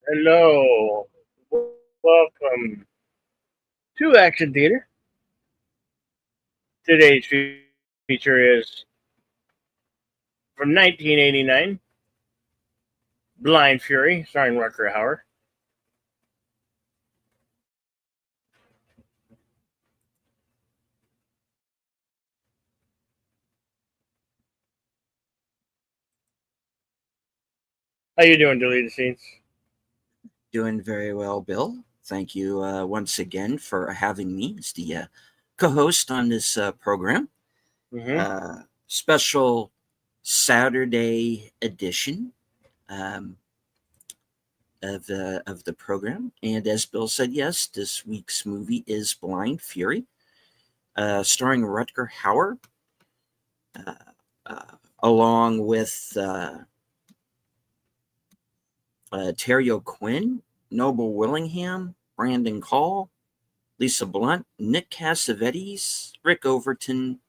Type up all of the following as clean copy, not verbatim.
Hello. Welcome to Action Theater. Today's feature is from 1989, Blind Fury, starring Rucker Hauer. How you doing, Deleted Scenes? Doing very well, Bill. Thank you once again for having me as the co-host on this program. Mm-hmm. Special Saturday edition um, of the program, and as Bill said, yes, this week's movie is Blind Fury, starring Rutger Hauer, uh, uh, along with Terry O'Quinn, Noble Willingham, Brandon Call, Lisa Blunt, Nick Cassavetes, Rick Overton,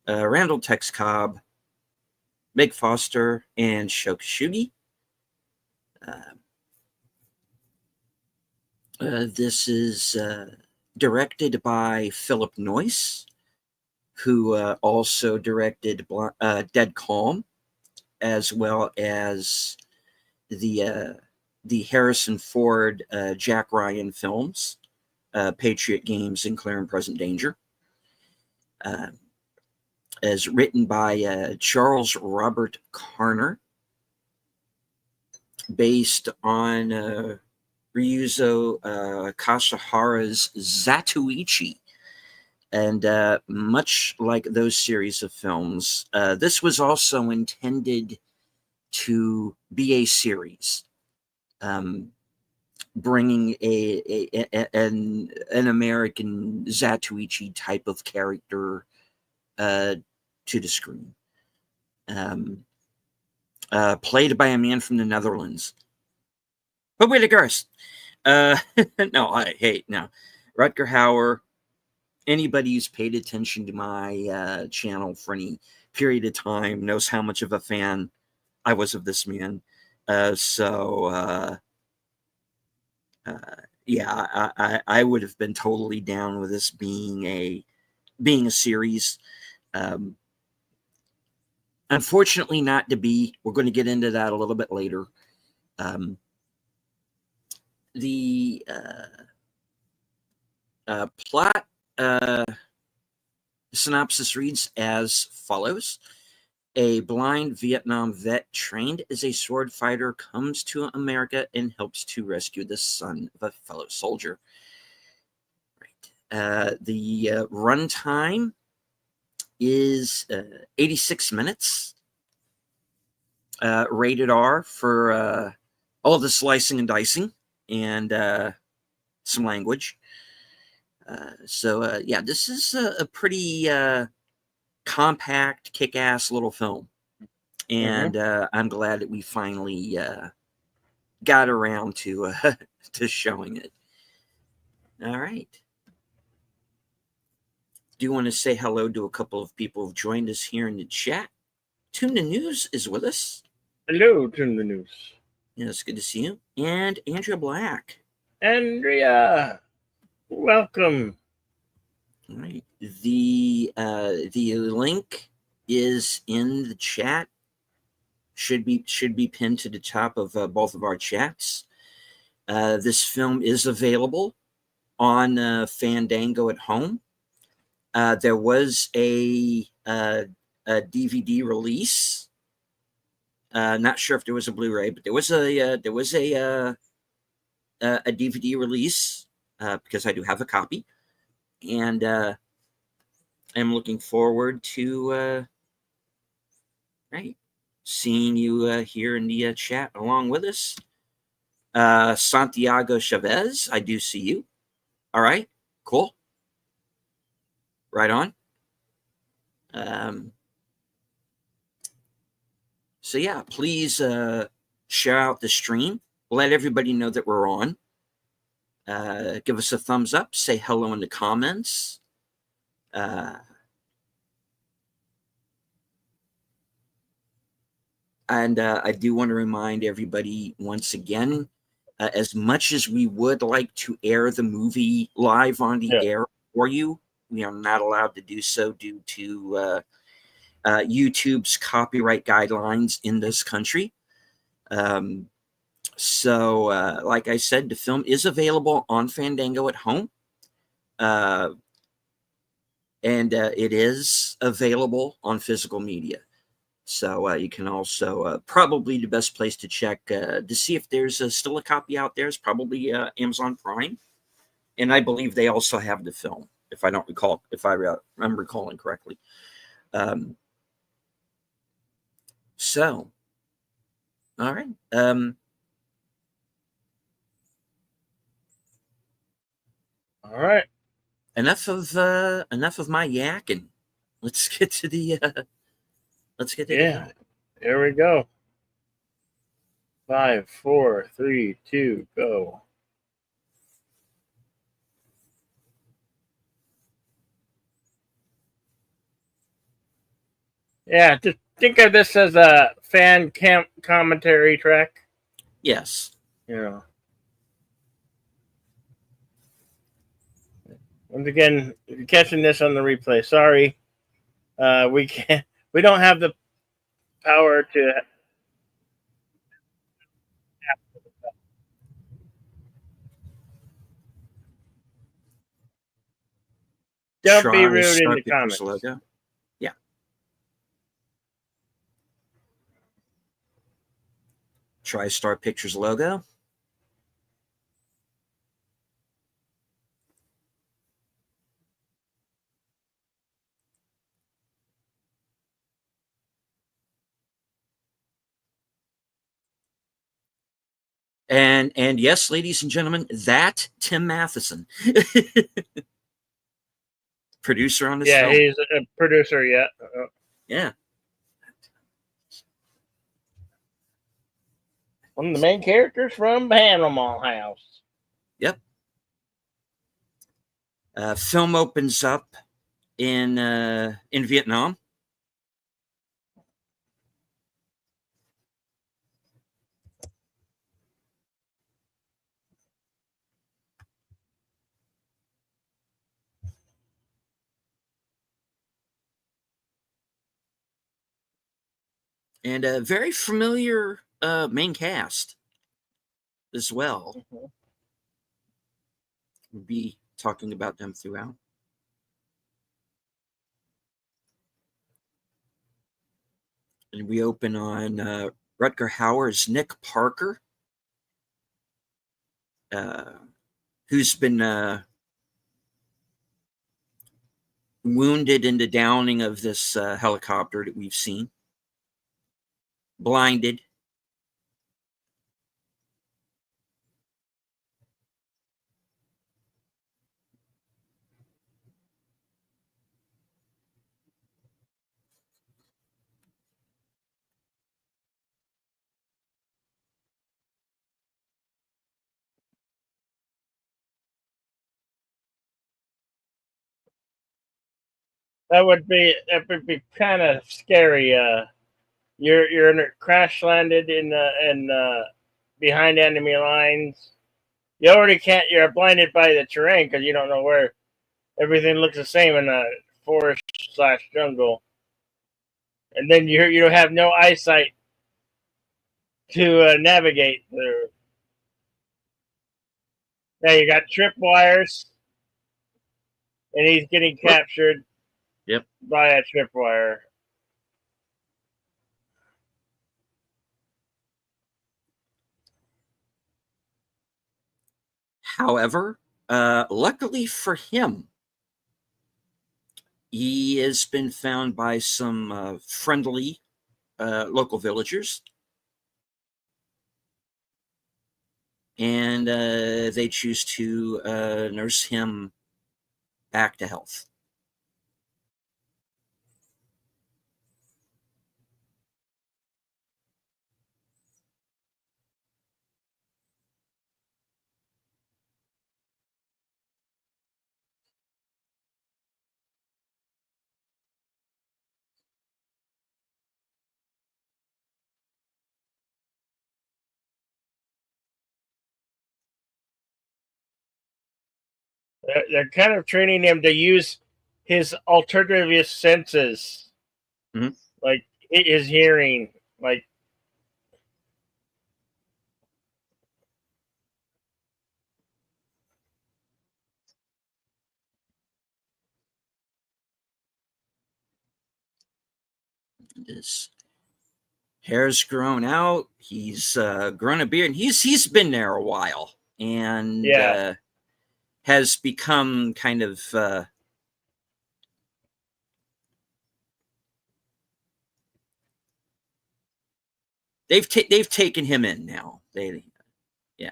Randall Tex Cobb, Meg Foster, and Shok Shugi. Uh, this is directed by Philip Noyce, who also directed Dead Calm, as well as the uh, the Harrison Ford Jack Ryan films, Patriot Games, and Clear and Present Danger. Uh, as written by Charles Robert Carner, based on Ryuzo Kashihara's Zatoichi. And much like those series of films, this was also intended to be a series, um, bringing an American Zatoichi type of character uh, to the screen. Um, Played by a man from the Netherlands. But wait, a girls. Uh, no. Rutger Hauer, anybody who's paid attention to my channel for any period of time knows how much of a fan I was of this man. So, uh, yeah, I would have been totally down with this being a series. Um, Unfortunately, not to be. We're going to get into that a little bit later. Um, the plot synopsis reads as follows. A blind Vietnam vet trained as a sword fighter comes to America and helps to rescue the son of a fellow soldier. Right. The runtime is 86 minutes. Rated R for all the slicing and dicing and some language. Yeah, this is a pretty compact, kick-ass little film, Mm-hmm. and I'm glad that we finally got around to to showing it. All right. Do you want to say hello to a couple of people who've joined us here in the chat? Tune the News is with us. Hello to the news. Yeah, it's good to see you. And Andrea Black. Andrea, welcome. All right. The link is in the chat. Should be pinned to the top of both of our chats. This film is available on Fandango at home. There was a DVD release. Not sure if there was a Blu-ray, but there was a DVD release because I do have a copy, and I'm looking forward to right seeing you here in the chat along with us. Santiago Chavez, I do see you. All right, cool. Right on. Um, so yeah, please share out the stream. Let everybody know that we're on. Give us a thumbs up. Say hello in the comments. And I do want to remind everybody once again As much as we would like to air the movie live on the air for you, we are not allowed to do so due to YouTube's copyright guidelines in this country. So, like I said, the film is available on Fandango at home. And it is available on physical media. So you can also probably the best place to check to see if there's still a copy out there is probably Amazon Prime, and I believe they also have the film, if I don't recall, if I'm recalling correctly. So, all right. All right. Enough of my yakking. Let's get to the Yeah. Here we go. 5, 4, 3, 2, go. Yeah, just think of this as a fan camp commentary track. Yes. You know. Once again, if you're catching this on the replay, sorry. We can't. We don't have the power to. Don't be rude in the comments. Logo. Yeah. TriStar Pictures logo. And yes, ladies and gentlemen, that Tim Matheson, producer on this film. Yeah, he's a producer. Yeah. Yeah. One of the main characters from Animal House. Yep. Film opens up in Vietnam. And a very familiar main cast as well. Mm-hmm. We'll be talking about them throughout. And we open on Rutger Hauer's Nick Parker, who's been wounded in the downing of this helicopter that we've seen. Blinded. That would be kind of scary. You're in a crash landed in behind enemy lines. You already can't. You're blinded by the terrain because you don't know where everything looks the same in a forest / jungle, and then you have no eyesight to navigate through. Now you got tripwires, and he's getting captured. Yep. By a tripwire. However, luckily for him, he has been found by some friendly local villagers. And they choose to nurse him back to health. They're kind of training him to use his alternative senses, Mhm. like his hearing, like His hair's grown out. He's grown a beard, and he's been there a while, and yeah. has become kind of they've taken him in now. They Yeah.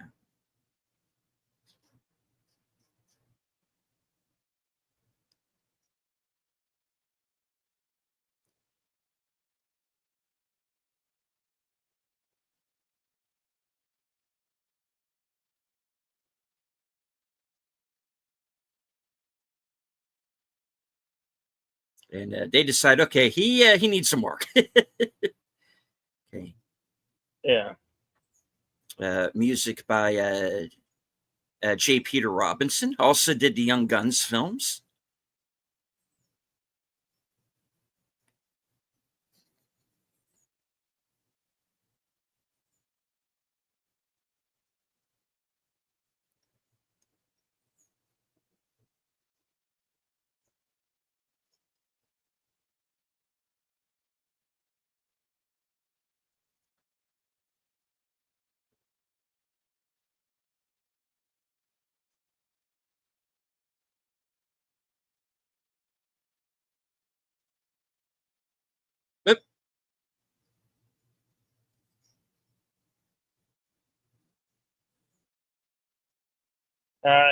And they decide, okay, he needs some work. Okay. Yeah. Music by J. Peter Robinson. Also did the Young Guns films. But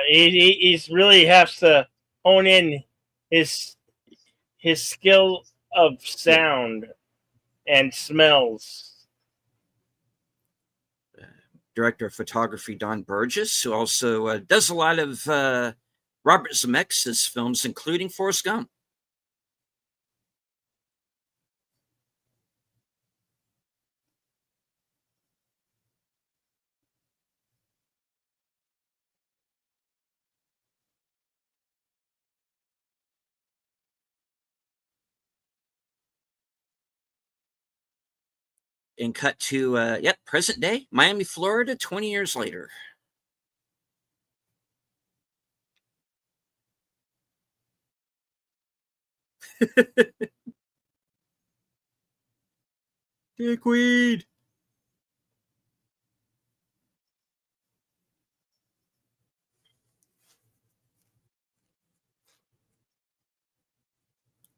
He's really has to hone in his his skill of yeah, sound and smells. director of photography Don Burgess, who also does a lot of Robert Zemeckis' films, including Forrest Gump. And cut to present day, Miami, Florida, 20 years later. Dickweed.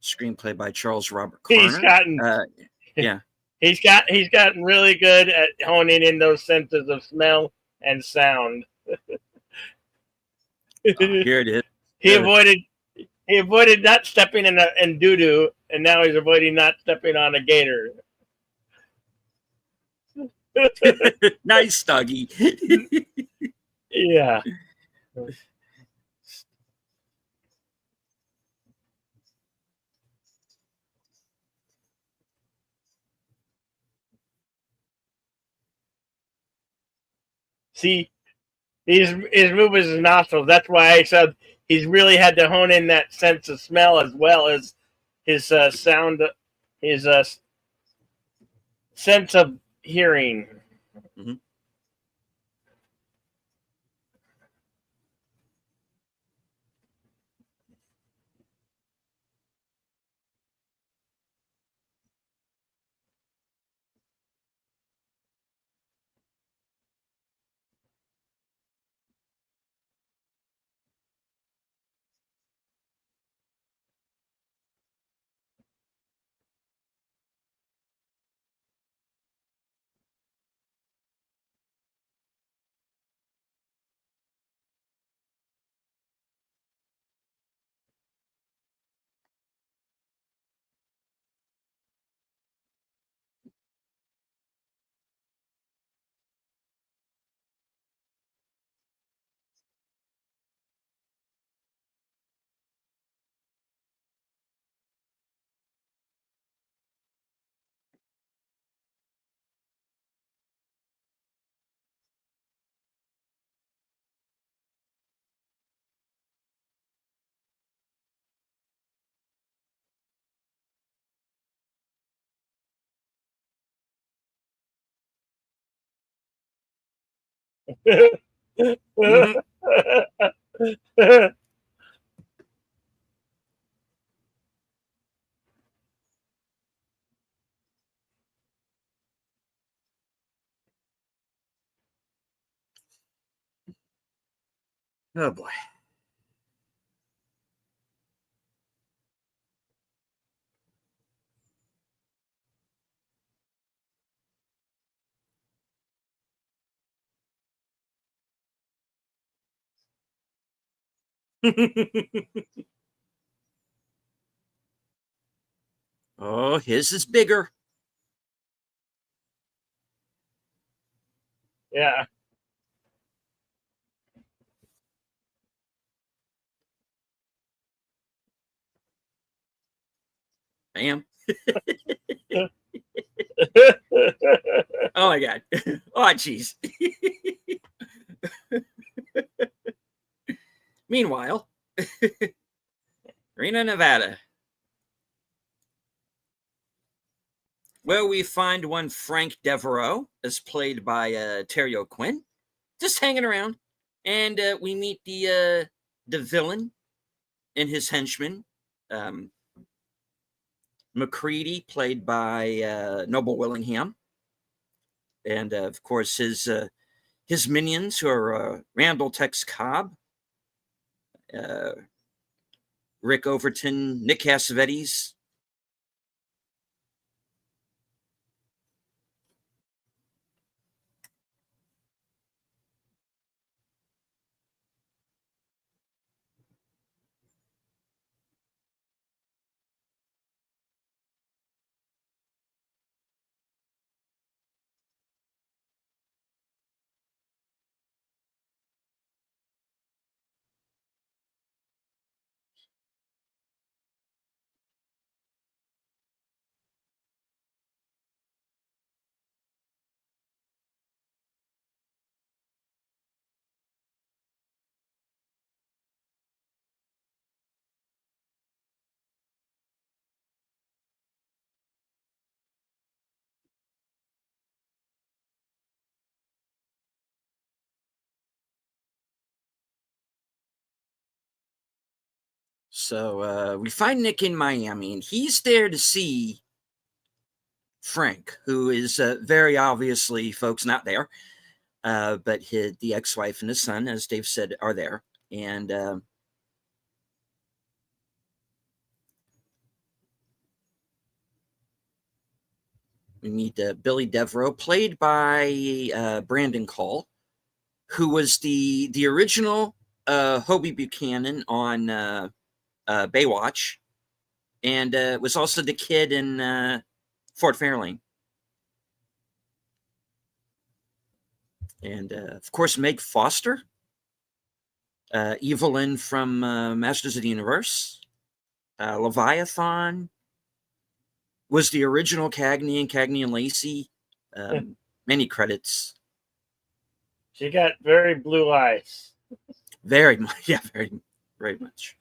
Screenplay by Charles Robert He's Carner. gotten Yeah. he's gotten really good at honing in those senses of smell and sound. Here it is. he avoided he avoided not stepping in doo doo, and now he's avoiding not stepping on a gator. Nice, Dougie. Yeah. See, he's moving his nostrils. That's why I said he's really had to hone in that sense of smell as well as his sound, his sense of hearing. Mhm. Mhm. Oh boy. Oh, his is bigger. Yeah. Bam. Oh my god. Oh jeez. Meanwhile, Reno, Nevada. Well, we find one Frank Devereaux, as played by Terry O'Quinn, just hanging around, and we meet the villain and his henchman, um, McCready, played by Noble Willingham, and of course his minions, who are Randall Tex Cobb, uh, Rick Overton, Nick Cassavetes. So we find Nick in Miami, and he's there to see Frank, who is very obviously, folks, not there, but the ex-wife and his son, as Dave said, are there, and we meet Billy Devereaux, played by Brandon Cole, who was the original Hobie Buchanan on Baywatch, and was also the kid in Fort Fairlane. And of course, Meg Foster, Evelyn from Masters of the Universe, Leviathan, was the original Cagney and Lacey. Many credits. She got very blue eyes. Very much, yeah, very much.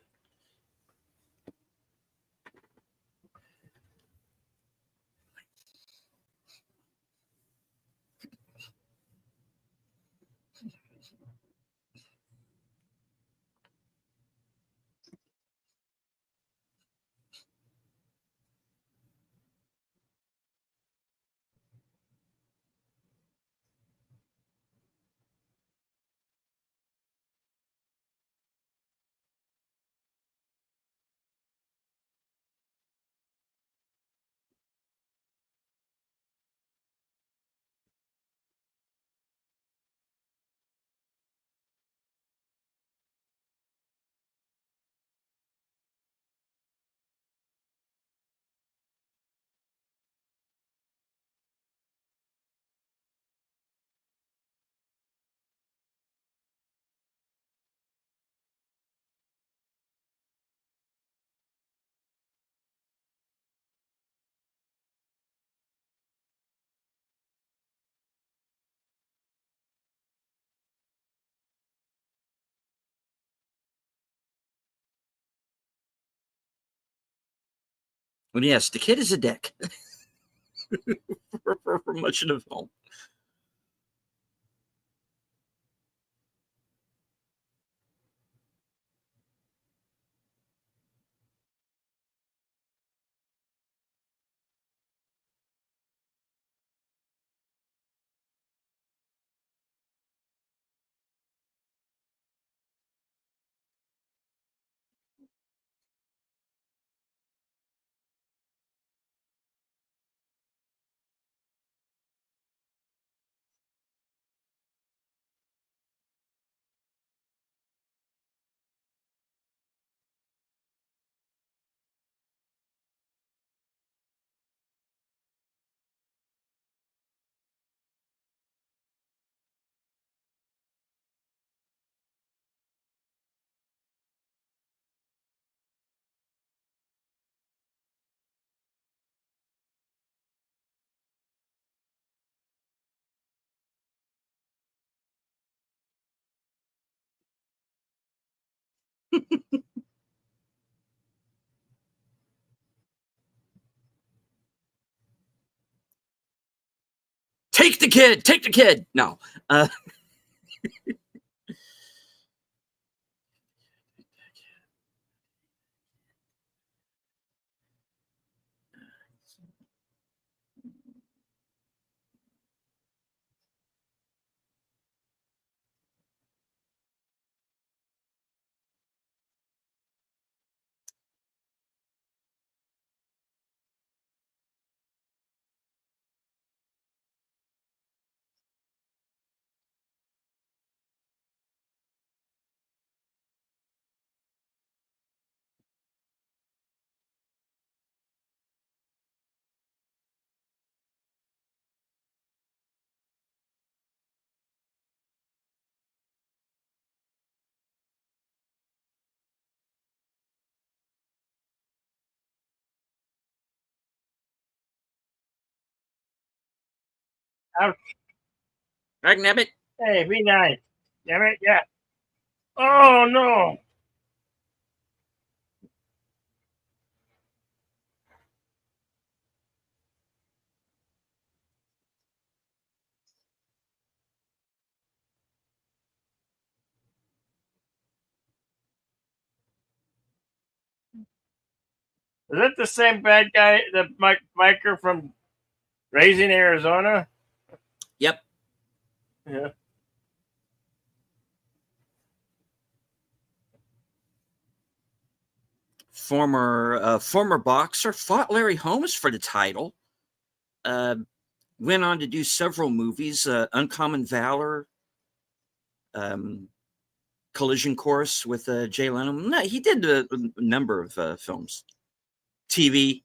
But yes, the kid is a dick for much of the film. Take the kid. Take the kid. No. Uh, Ouch. Dragnabbit. Hey, be nice. Damn it. Yeah. Oh, no. Is that the same bad guy, the Miker from Raising Arizona? Yep. Yeah. Former boxer, fought Larry Holmes for the title. Went on to do several movies, Uncommon Valor, um, Collision Course with Jay Leno. No, he did a number of films, TV.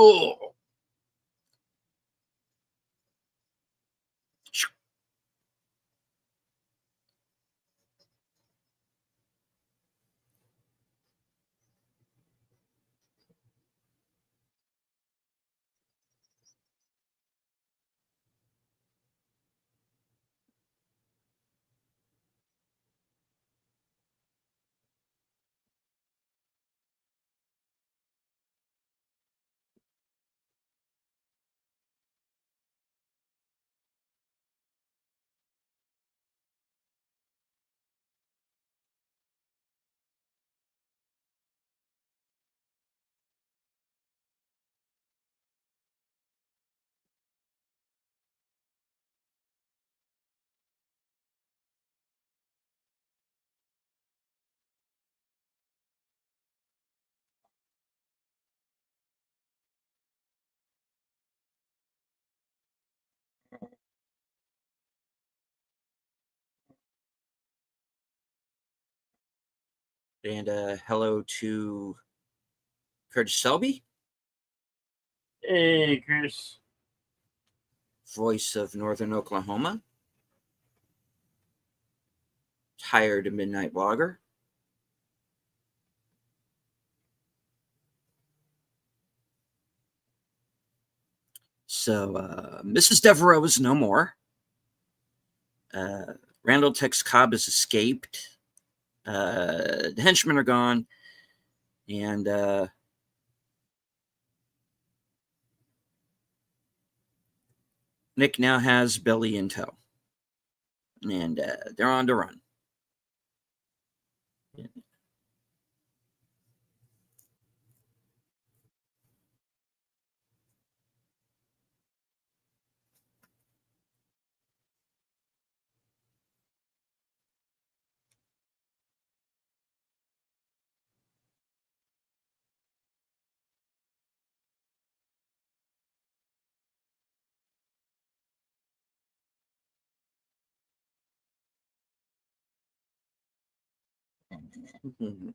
Oh, and hello to Curtis Selby, Hey, Chris. voice of Northern Oklahoma, tired midnight blogger. So Mrs. Devereaux is no more. Randall Tex Cobb has escaped. The henchmen are gone, and Nick now has Billy in tow, and they're on the run. Mhm.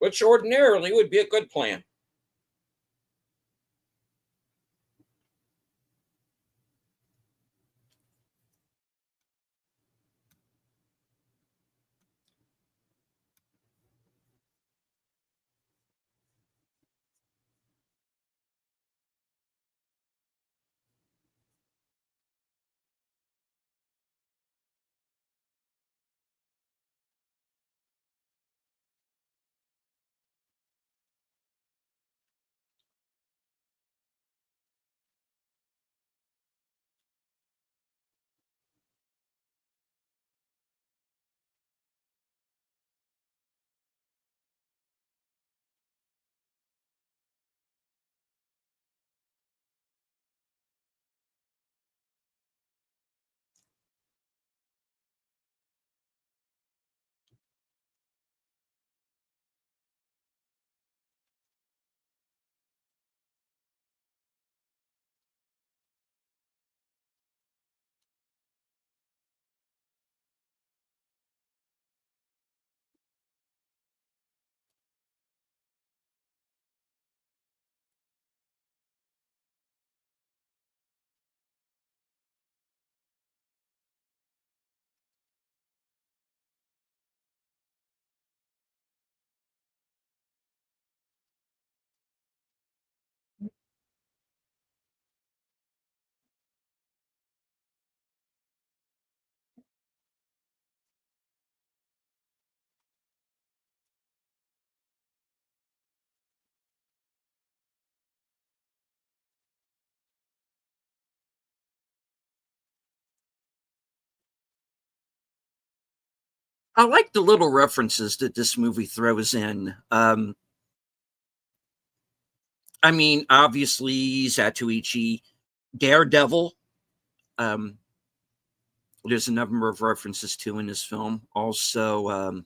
Which ordinarily would be a good plan. I like the little references that this movie throws in. I mean, obviously, Zatoichi, Daredevil. Um, there's a number of references to in this film. Also,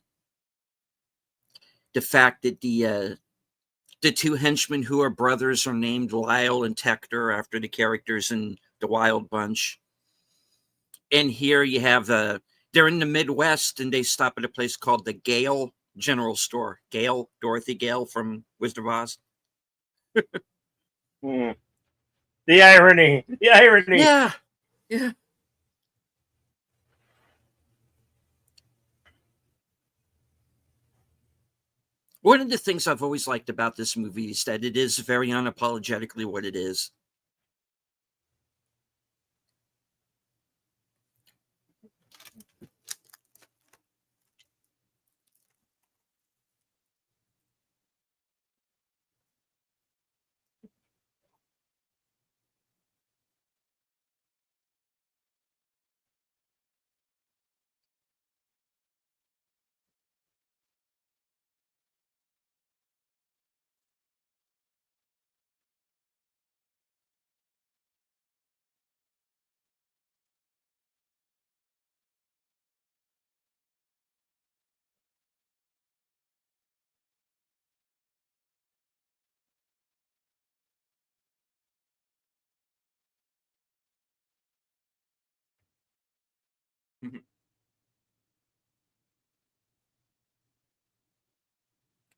the fact that the two henchmen who are brothers are named Lyle and Tector after the characters in the Wild Bunch. And here you have they're in the Midwest and they stop at a place called the Gale General Store. Gale, Dorothy Gale from Wizard of Oz. Hmm. The irony. The irony. Yeah, yeah. One of the things I've always liked about this movie is that it is very unapologetically what it is.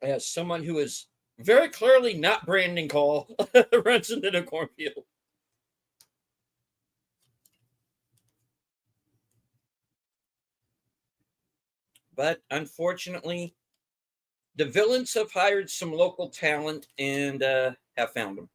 as someone who is very clearly not Brandon Call runs into the cornfield. But unfortunately, the villains have hired some local talent and have found him.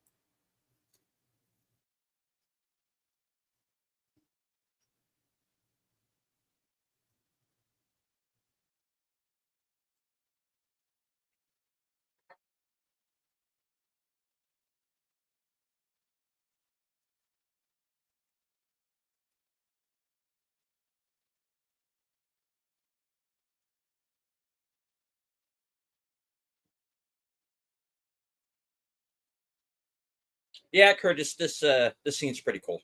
Yeah, Curtis, this scene's pretty cool.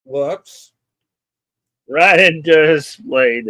Whoops. Right into his blade.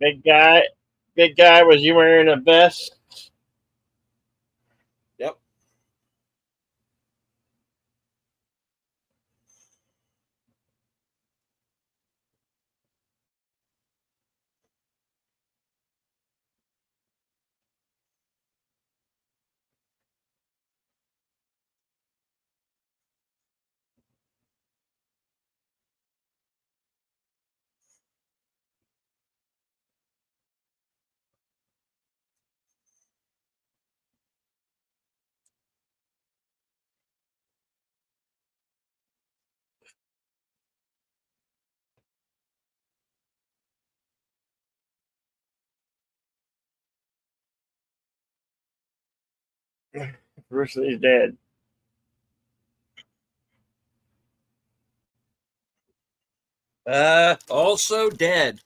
Big guy, big guy. Was you wearing a vest? Yep. Bruce Lee's dead. Also dead.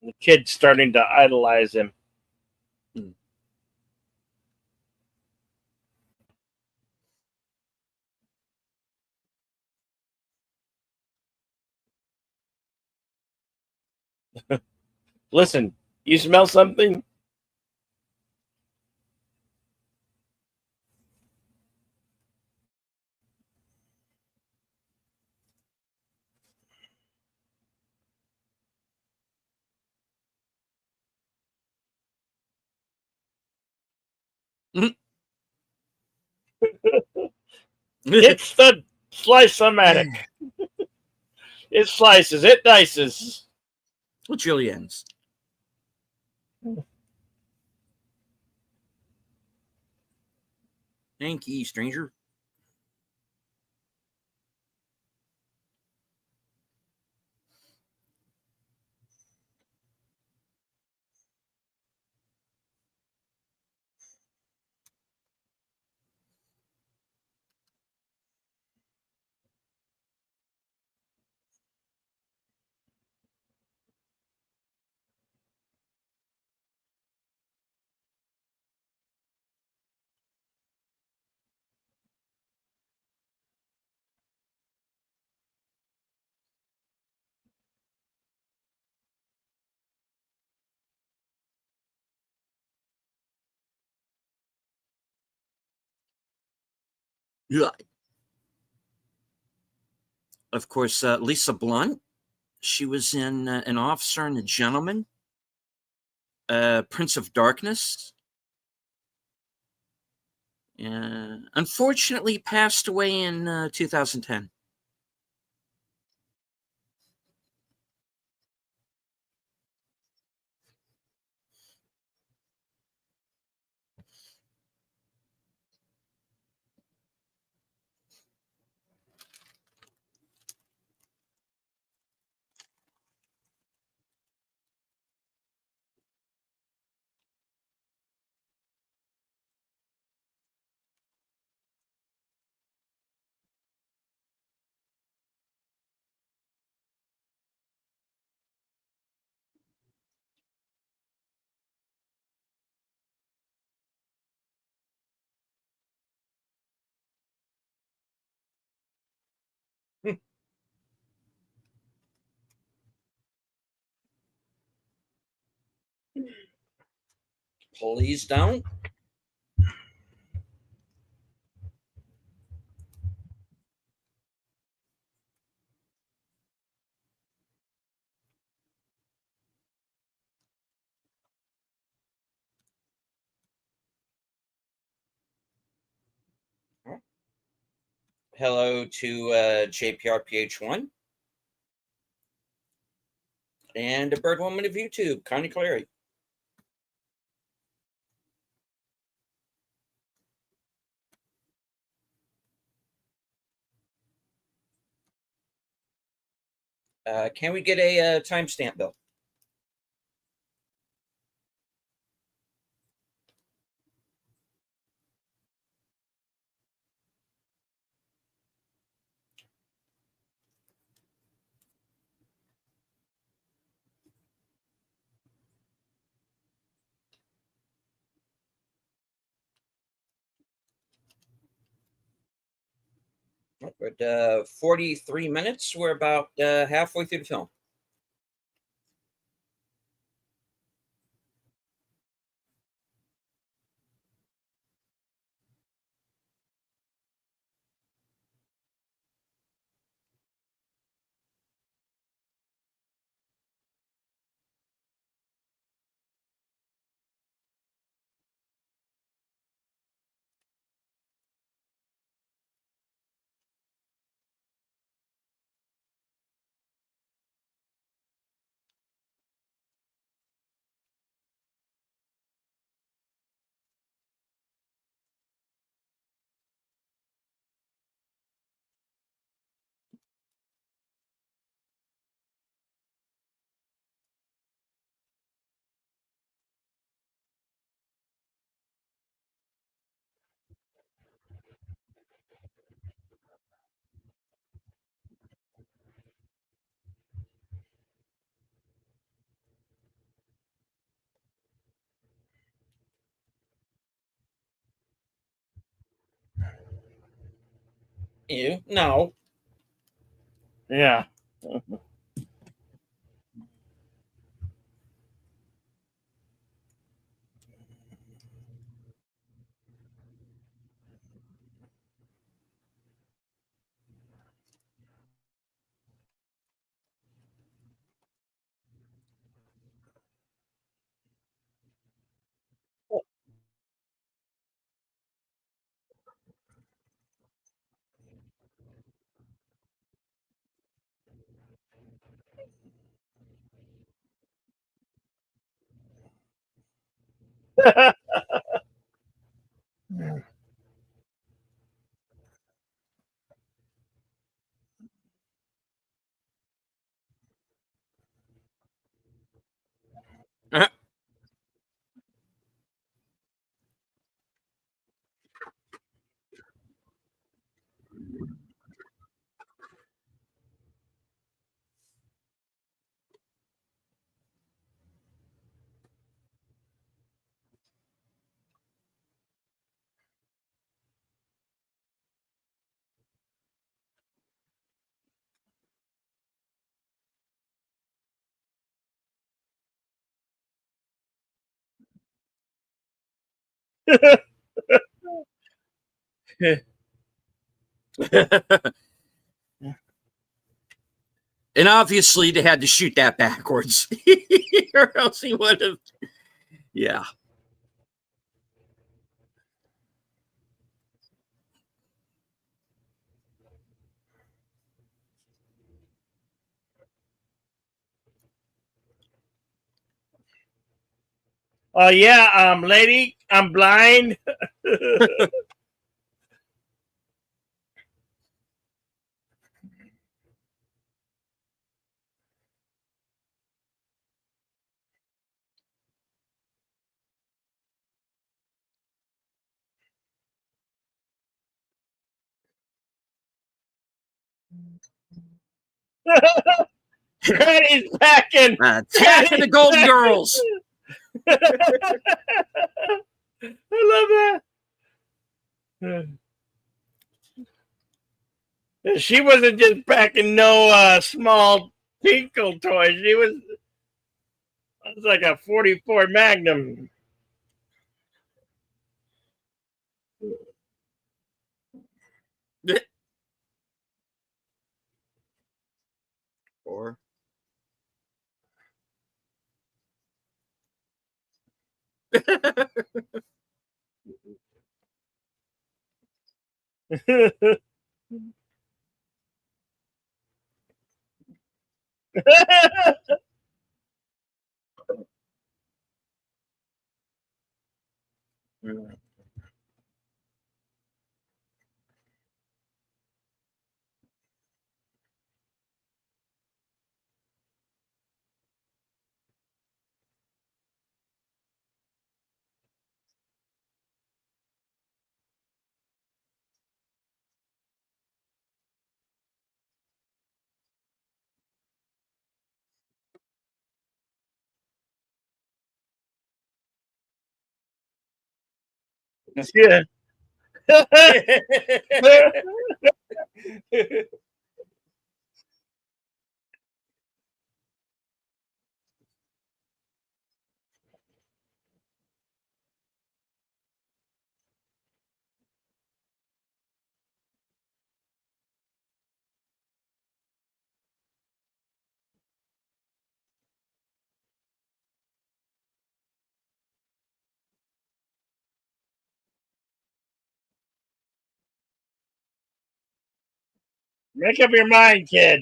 The kid's starting to idolize him. Hmm. Listen, you smell something? It's the slice-o-matic. It slices, it dices. Well, juliennes. Thank you, stranger. Yeah. Of course, Lisa Blunt. She was in An Officer and a Gentleman, Prince of Darkness. Unfortunately, passed away in 2010. Please don't. Hello to JPRPH1 and a bird woman of YouTube, Connie Clary. Can we get a timestamp, Bill? But 43 minutes. We're about halfway through the film. You? No. Yeah. And obviously, they had to shoot that backwards, or else he would have. Yeah. Oh yeah, lady, I'm blind. Granny's packing. Attack of the Golden Girls. I love that. She wasn't just packing no small tinkle toy. She was like a 44 Magnum. Or Yeah. Make up your mind, kid.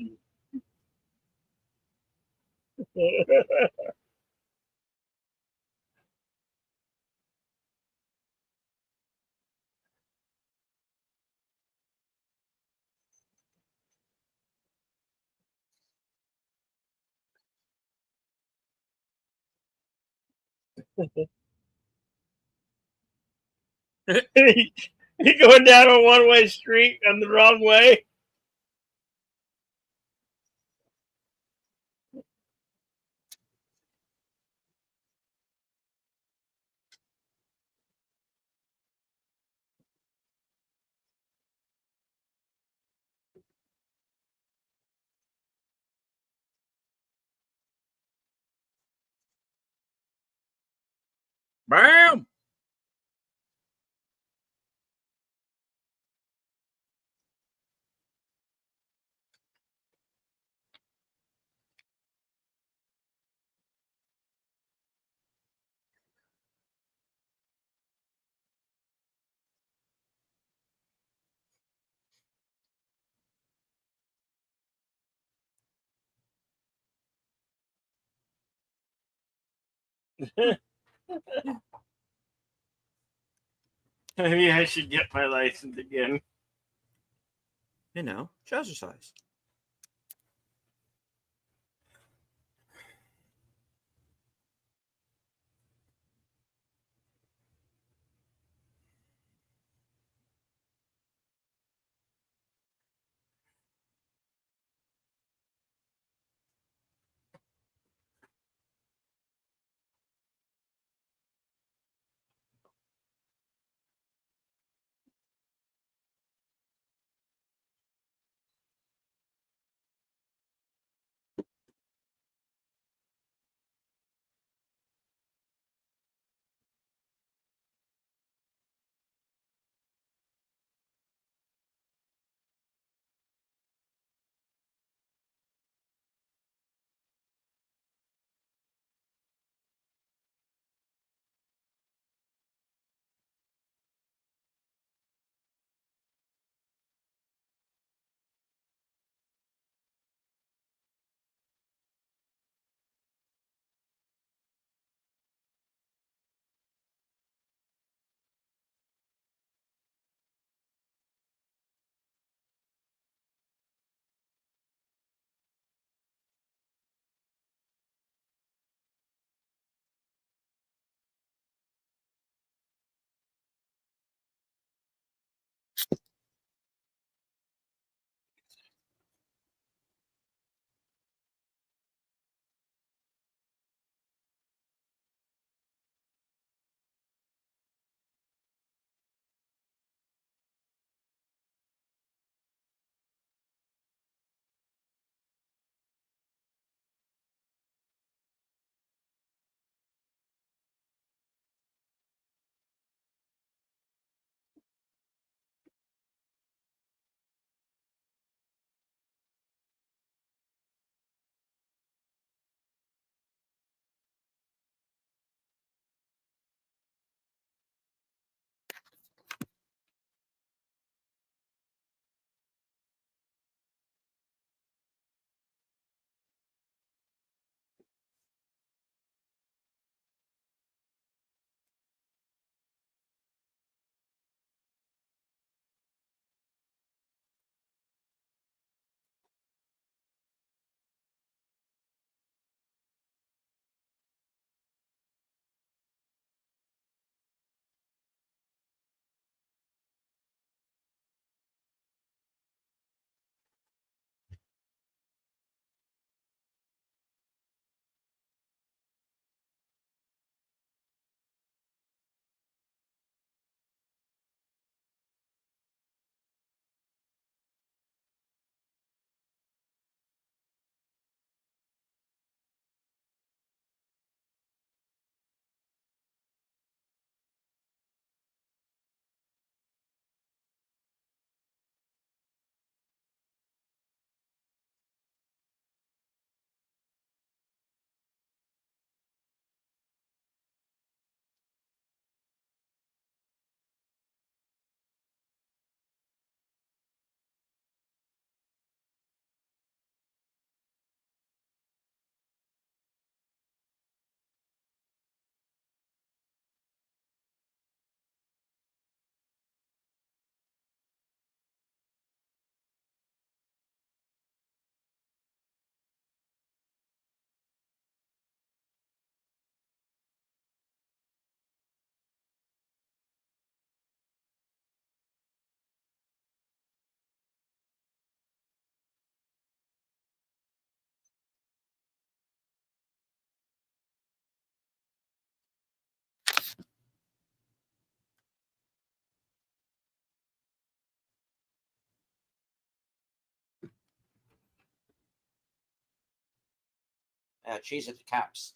You going down a one-way street on the wrong way? bam. Maybe I should get my license again. Trouser size. chase at the caps.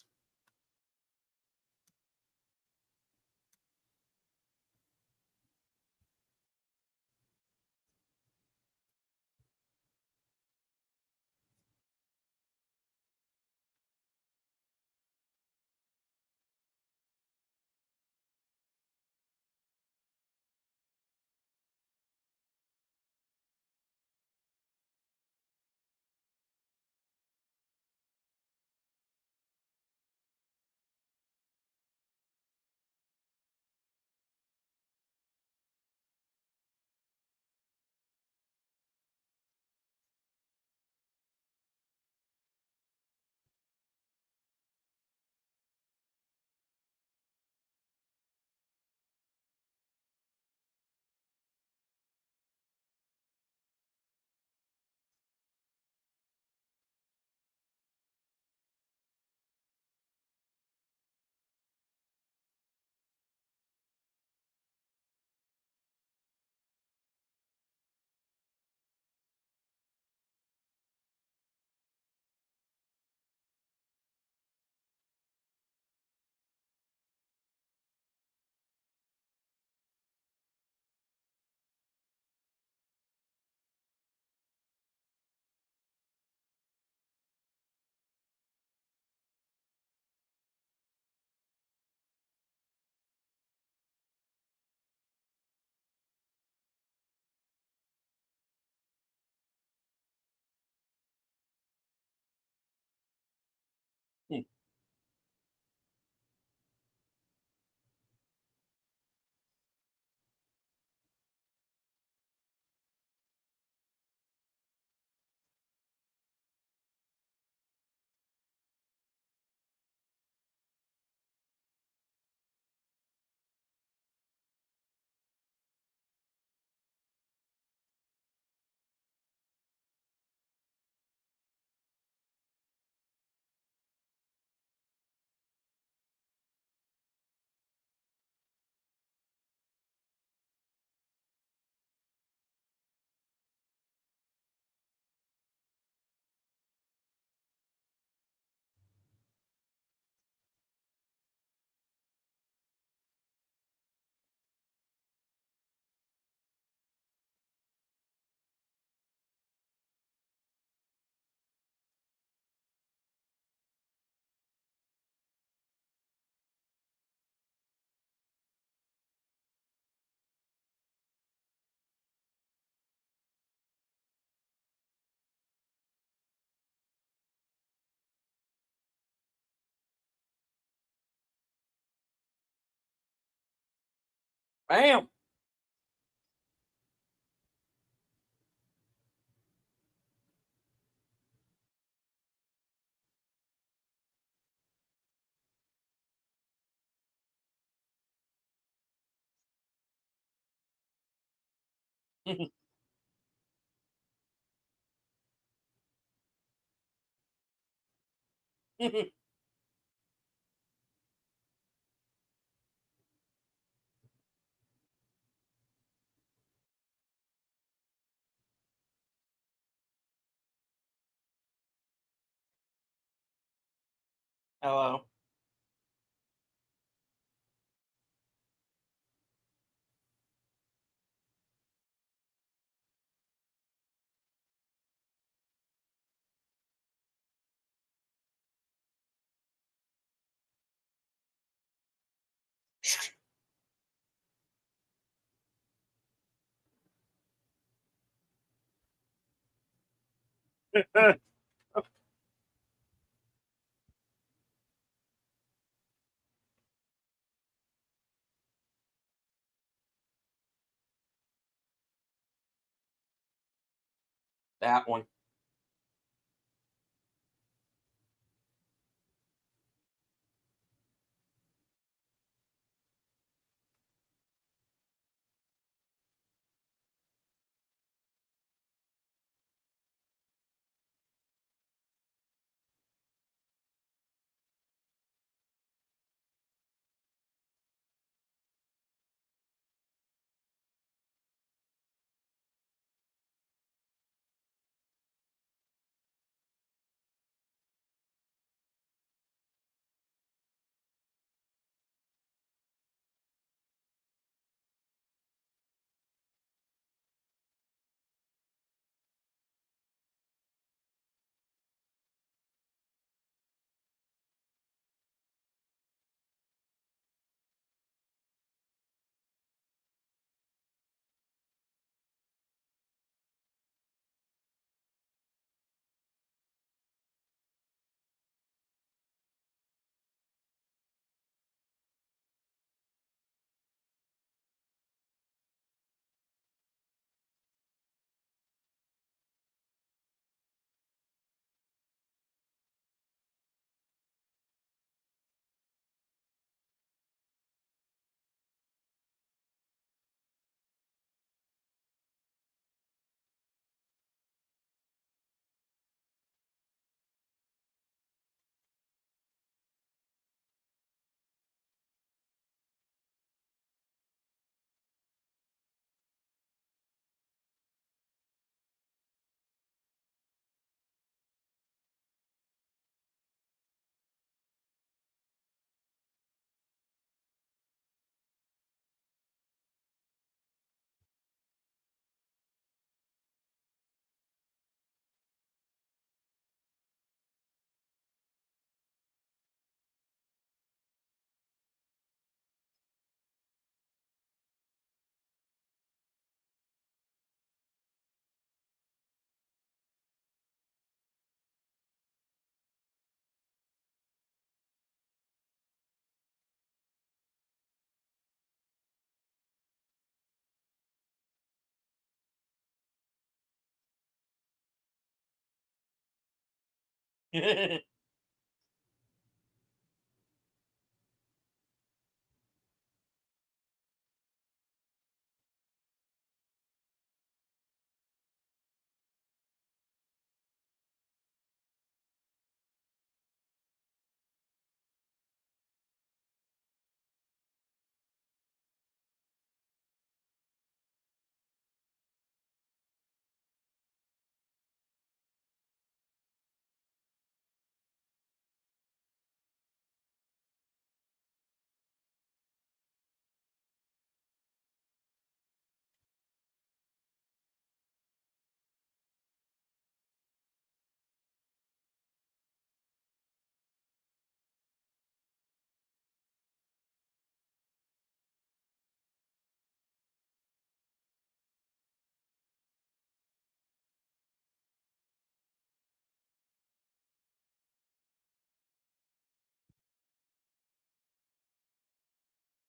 Bam! Hello. That one.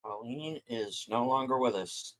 Pauline is no longer with us.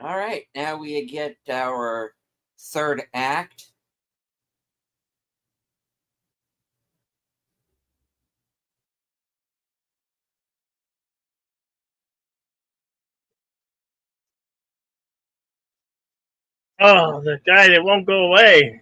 All right, now we get our third act. Oh, the guy that won't go away.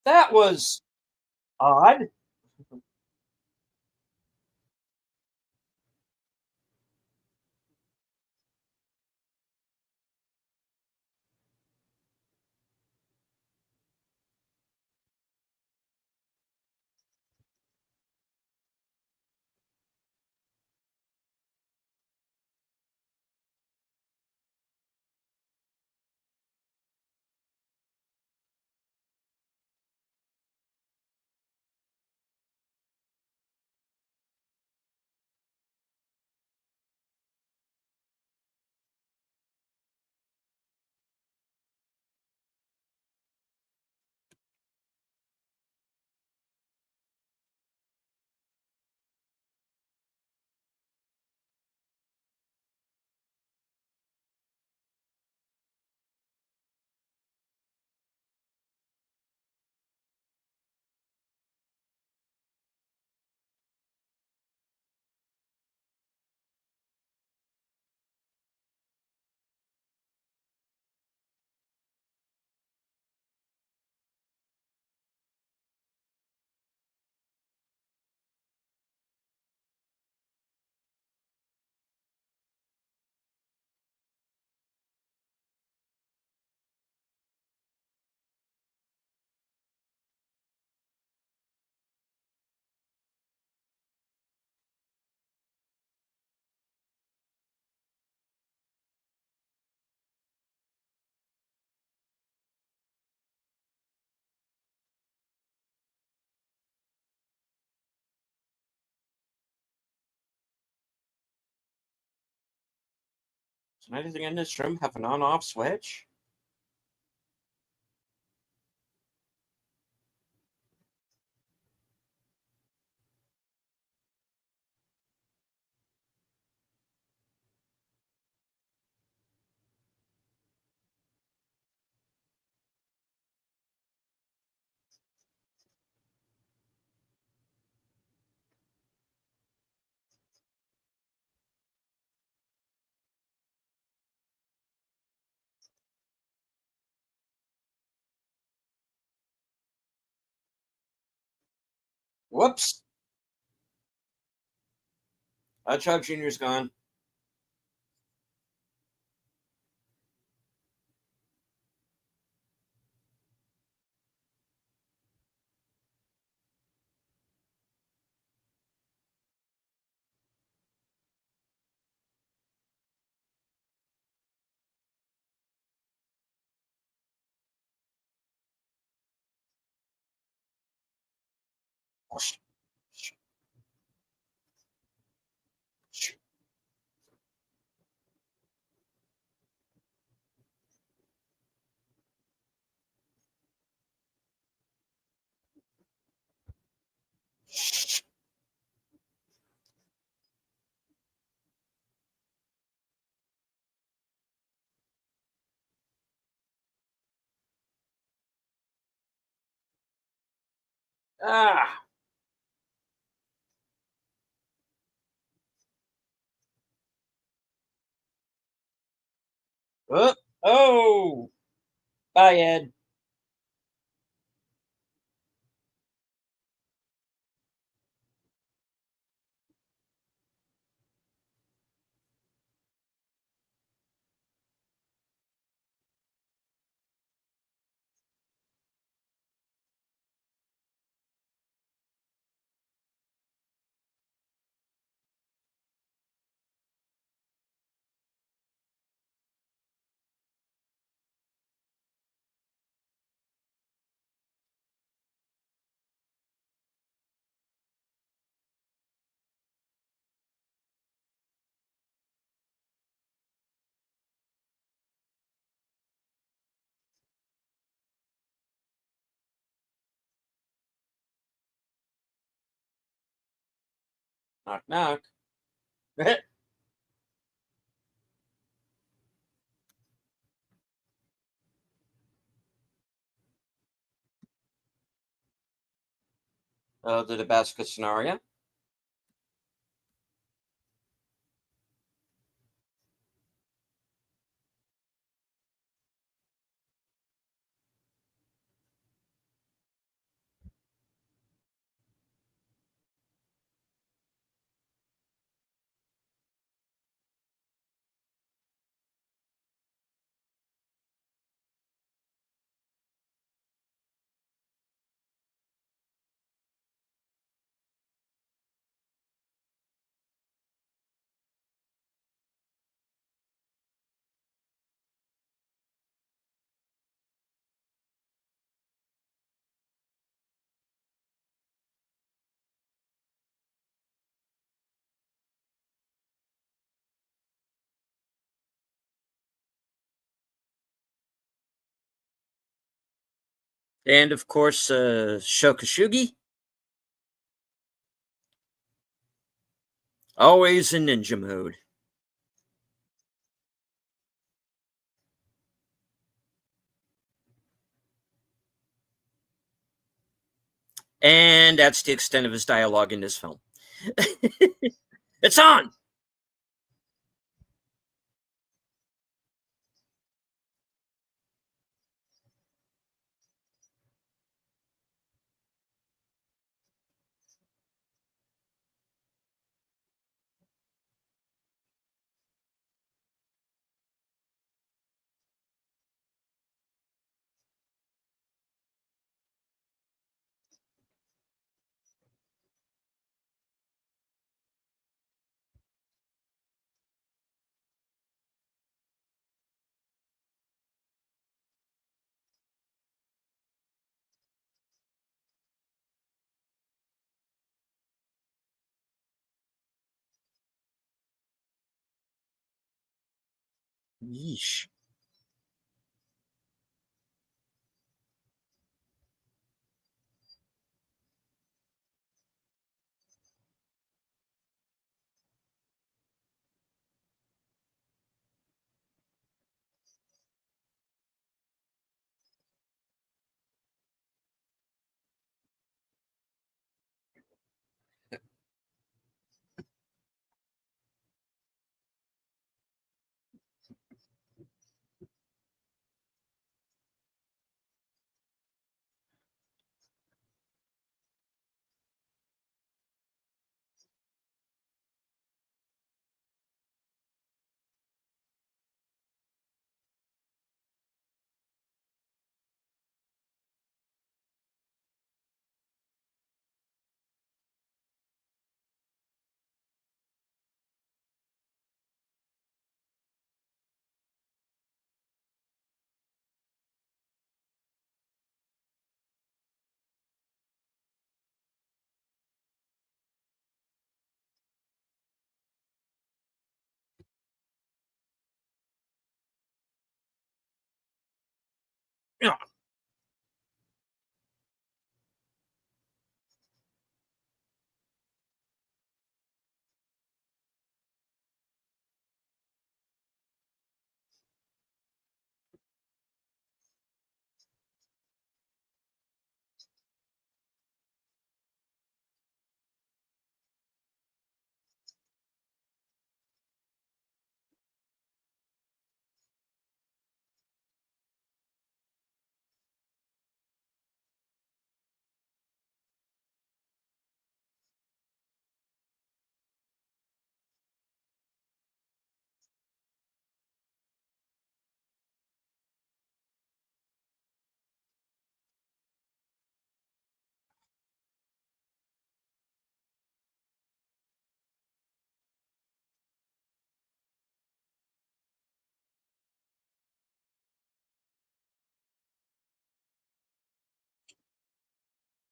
That was odd. Does anything in this room have an on-off switch? Whoops. Chubb Jr.'s gone. Ah. Oh. Oh. Bye, Ed. Knock, knock. The Damascus scenario. And of course, Shokashugi. Always in ninja mode. And that's the extent of his dialogue in this film. It's on! Yeesh.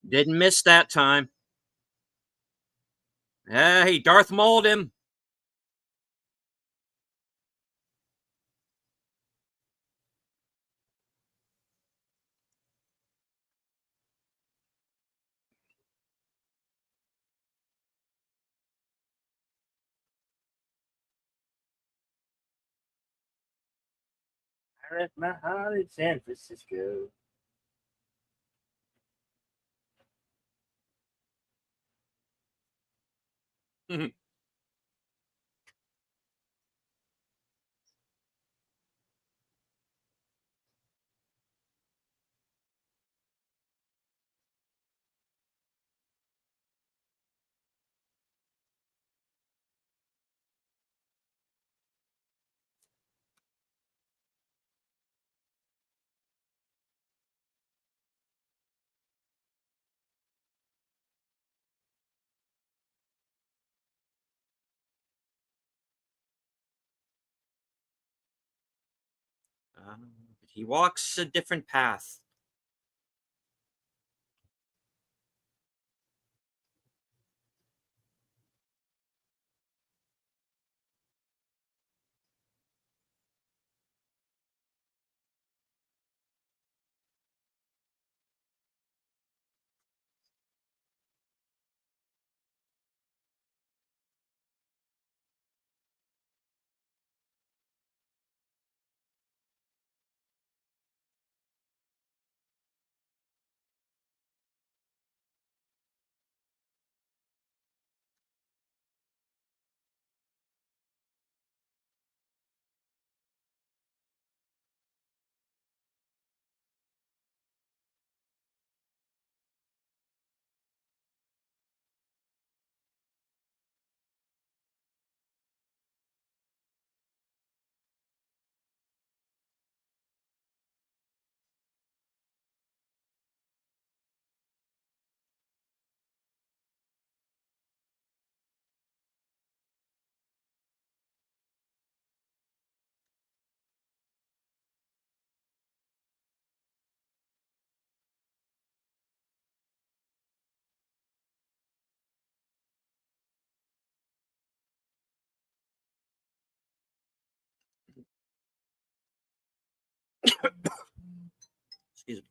Didn't miss that time. Hey, Darth mauled him. I left my heart in San Francisco. He walks a different path. Excuse me.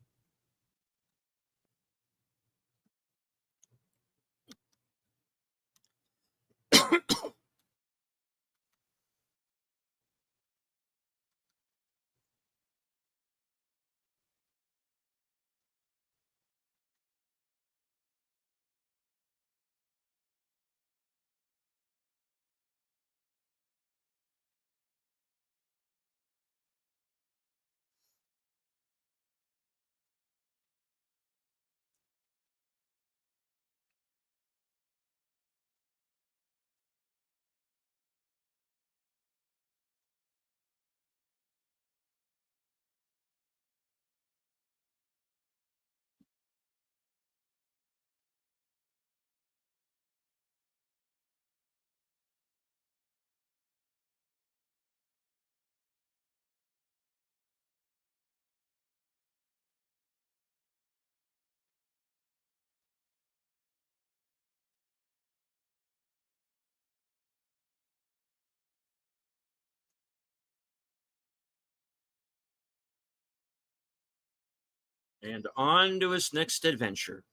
And on to his next adventure.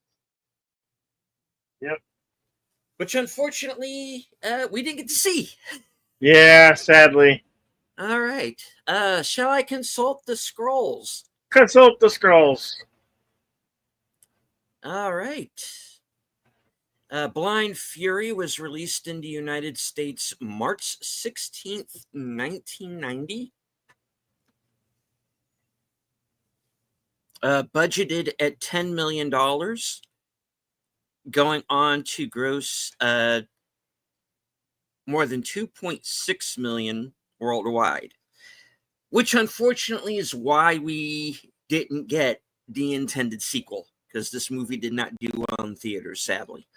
Yep. Which unfortunately we didn't get to see. Yeah, sadly. All right. Shall I consult the scrolls? Consult the scrolls. All right. Blind Fury was released in the United States March 16th, 1990. Budgeted at $10 million, going on to gross more than 2.6 million worldwide, which unfortunately is why we didn't get the intended sequel, because this movie did not do well in theaters, sadly.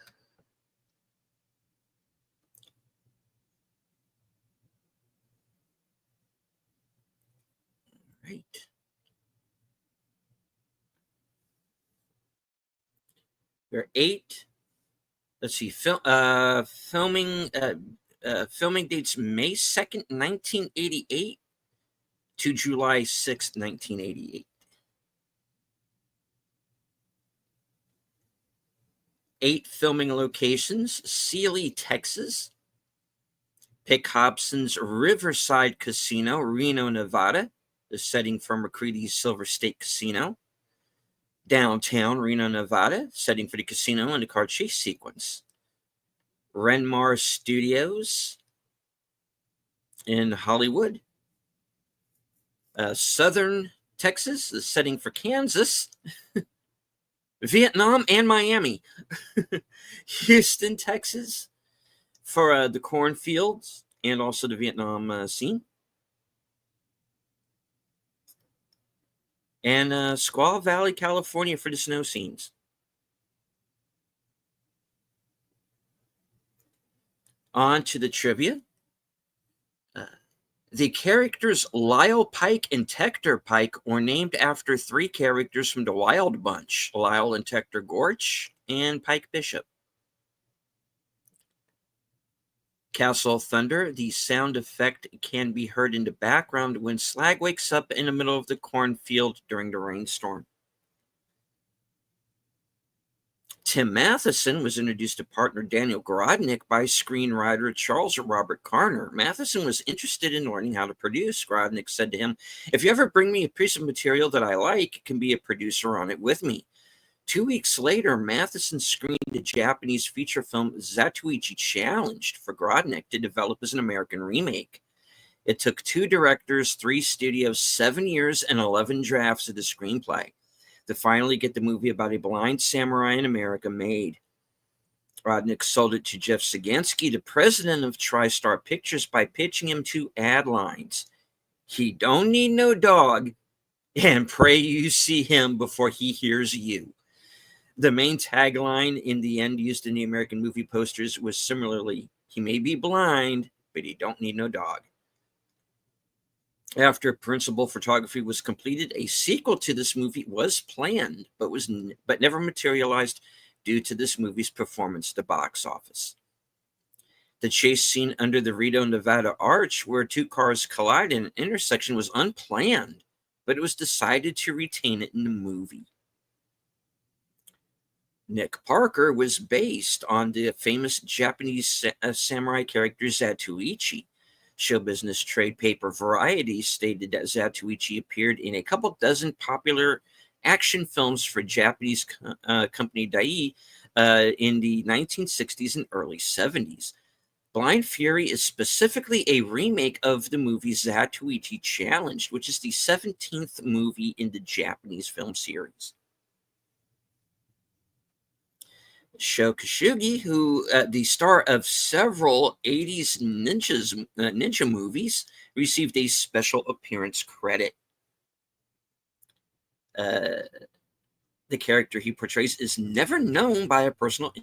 Right. There are 8. Let's see. Filming dates May 2nd, 1988 to July 6th, 1988. 8 filming locations: Sealy, Texas; Pick Hobson's Riverside Casino, Reno, Nevada, the setting for McCready's Silver State Casino; downtown Reno, Nevada, setting for the casino and the car chase sequence; Renmar Studios in Hollywood; Southern Texas, the setting for Kansas; Vietnam and Miami; Houston, Texas, for the cornfields and also the Vietnam scene; and Squaw Valley, California, for the snow scenes. On to the trivia. The characters Lyle Pike and Tector Pike were named after 3 characters from the Wild Bunch: Lyle and Tector Gorch and Pike Bishop. Castle Thunder, the sound effect can be heard in the background when Slag wakes up in the middle of the cornfield during the rainstorm. Tim Matheson was introduced to partner Daniel Grodnick by screenwriter Charles Robert Carner. Matheson was interested in learning how to produce. Grodnick said to him, "If you ever bring me a piece of material that I like, can be a producer on it with me." 2 weeks later, Matheson screened the Japanese feature film Zatoichi Challenged for Grodnick to develop as an American remake. It took 2 directors, 3 studios, 7 years, and 11 drafts of the screenplay to finally get the movie about a blind samurai in America made. Grodnick sold it to Jeff Sagansky, the president of TriStar Pictures, by pitching him 2 ad lines: "He don't need no dog, and pray you see him before he hears you." The main tagline in the end used in the American movie posters was similarly, "He may be blind, but he don't need no dog." After principal photography was completed, a sequel to this movie was planned, but never materialized due to this movie's performance at the box office. The chase scene under the Reno, Nevada Arch, where 2 cars collide in an intersection, was unplanned, but it was decided to retain it in the movie. Nick Parker was based on the famous Japanese samurai character Zatoichi. Show business trade paper Variety stated that Zatoichi appeared in a couple dozen popular action films for Japanese company Dai in the 1960s and early 70s. Blind Fury is specifically a remake of the movie Zatoichi Challenged, which is the 17th movie in the Japanese film series. Sho Kosugi, who the star of several 80s ninja movies, received a special appearance credit. The character he portrays is never known by a personal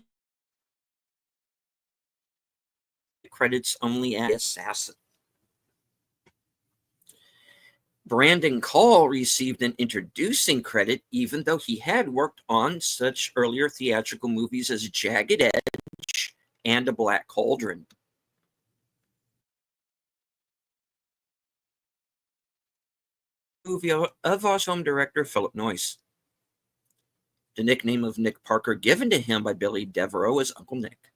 credits only as assassin. Brandon Call received an introducing credit, even though he had worked on such earlier theatrical movies as Jagged Edge and A Black Cauldron. Movie of Oz home director Philip Noyce. The nickname of Nick Parker given to him by Billy Devereaux is Uncle Nick.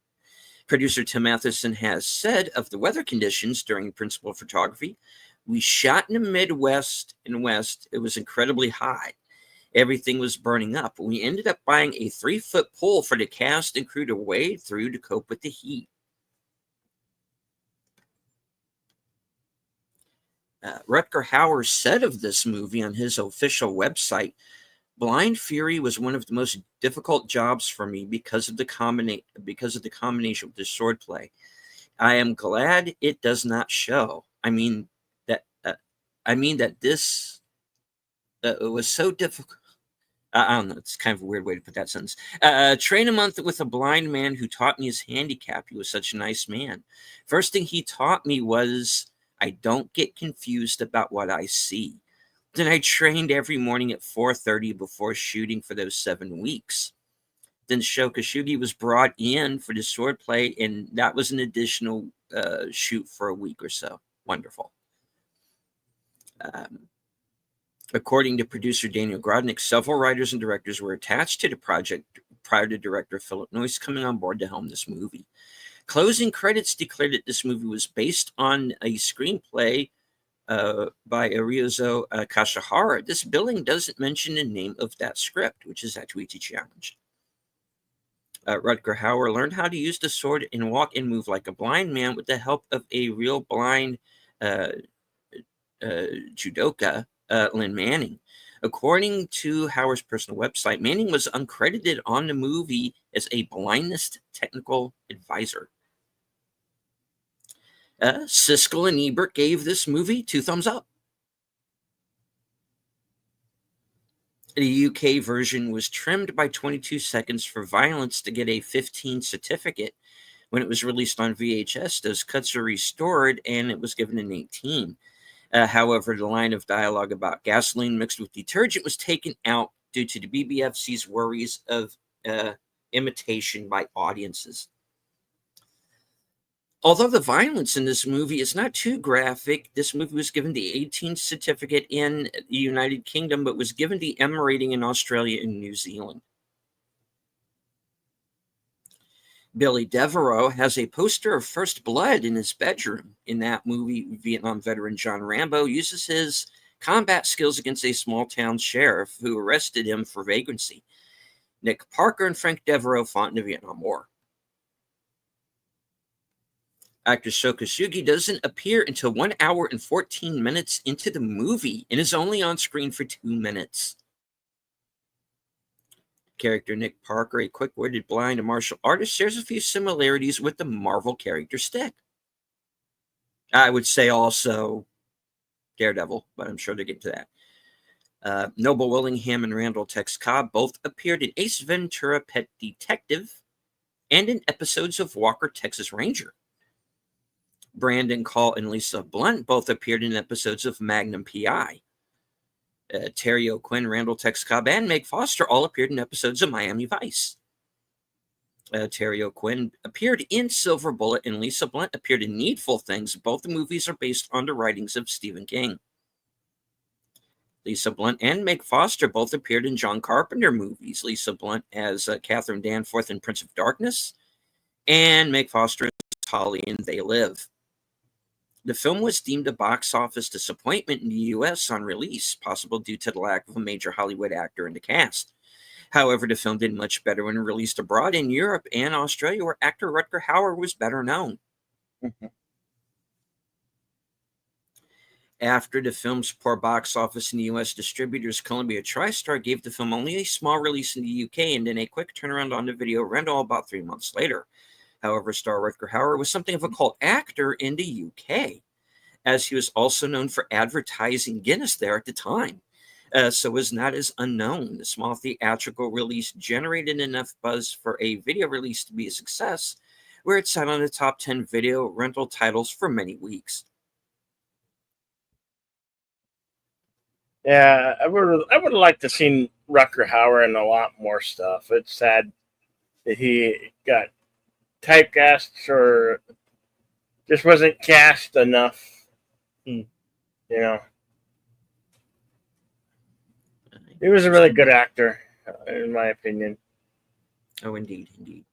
Producer Tim Matheson has said of the weather conditions during principal photography, "We shot in the Midwest and West. It was incredibly hot. Everything was burning up. We ended up buying a 3-foot pole for the cast and crew to wade through to cope with the heat." Rutger Hauer said of this movie on his official website, "Blind Fury was one of the most difficult jobs for me because of the combination with the swordplay. I am glad it does not show. I mean that this it was so difficult." I don't know. It's kind of a weird way to put that sentence. "Train a month with a blind man who taught me his handicap. He was such a nice man. First thing he taught me was I don't get confused about what I see. Then I trained every morning at 4:30 before shooting for those 7 weeks. Then Shokashugi was brought in for the swordplay, and that was an additional shoot for a week or so. Wonderful. According to producer Daniel Grodnick, several writers and directors were attached to the project prior to director Philip Noyce coming on board to helm this movie. Closing credits declared that this movie was based on a screenplay by Ariozo Kashihara. This billing doesn't mention the name of that script, which is Zatoichi challenged. Rutger Hauer learned how to use the sword and walk and move like a blind man with the help of a real blind judoka, Lynn Manning. According to Hauer's personal website, Manning was uncredited on the movie as a blindness technical advisor. Siskel and Ebert gave this movie 2 thumbs up. The UK version was trimmed by 22 seconds for violence to get a 15 certificate. When it was released on VHS, those cuts are restored and it was given an 18. However, the line of dialogue about gasoline mixed with detergent was taken out due to the BBFC's worries of imitation by audiences. Although the violence in this movie is not too graphic, this movie was given the 18th certificate in the United Kingdom, but was given the M rating in Australia and New Zealand. Billy Devereaux has a poster of First Blood in his bedroom. In that movie, Vietnam veteran John Rambo uses his combat skills against a small-town sheriff who arrested him for vagrancy. Nick Parker and Frank Devereaux fought in the Vietnam War. Actor Shokashugi doesn't appear until 1 hour and 14 minutes into the movie and is only on screen for 2 minutes. Character Nick Parker, a quick-witted blind and martial artist, shares a few similarities with the Marvel character Stick. I would say also Daredevil, but I'm sure they'll get to that. Noble Willingham and Randall Tex Cobb both appeared in Ace Ventura: Pet Detective and in episodes of Walker, Texas Ranger. Brandon Call and Lisa Blunt both appeared in episodes of Magnum P.I. Terry O'Quinn, Randall Tex Cobb, and Meg Foster all appeared in episodes of Miami Vice. Terry O'Quinn appeared in Silver Bullet, and Lisa Blunt appeared in Needful Things. Both the movies are based on the writings of Stephen King. Lisa Blunt and Meg Foster both appeared in John Carpenter movies. Lisa Blunt as Catherine Danforth in Prince of Darkness, and Meg Foster as Holly in They Live. The film was deemed a box office disappointment in the U.S. on release, possible due to the lack of a major Hollywood actor in the cast. However, the film did much better when released abroad in Europe and Australia, where actor Rutger Hauer was better known. After the film's poor box office in the U.S., distributors Columbia TriStar gave the film only a small release in the U.K. and then a quick turnaround on the video rental about 3 months later. However, star Rutger Hauer was something of a cult actor in the UK, as he was also known for advertising Guinness there at the time, so was not as unknown. The small theatrical release generated enough buzz for a video release to be a success, where it sat on the top 10 video rental titles for many weeks. Yeah, I would have liked to seen Rutger Hauer in a lot more stuff. It's sad that he got typecast or just wasn't cast enough. You know, he was a really good actor, in my opinion. Oh, indeed, indeed.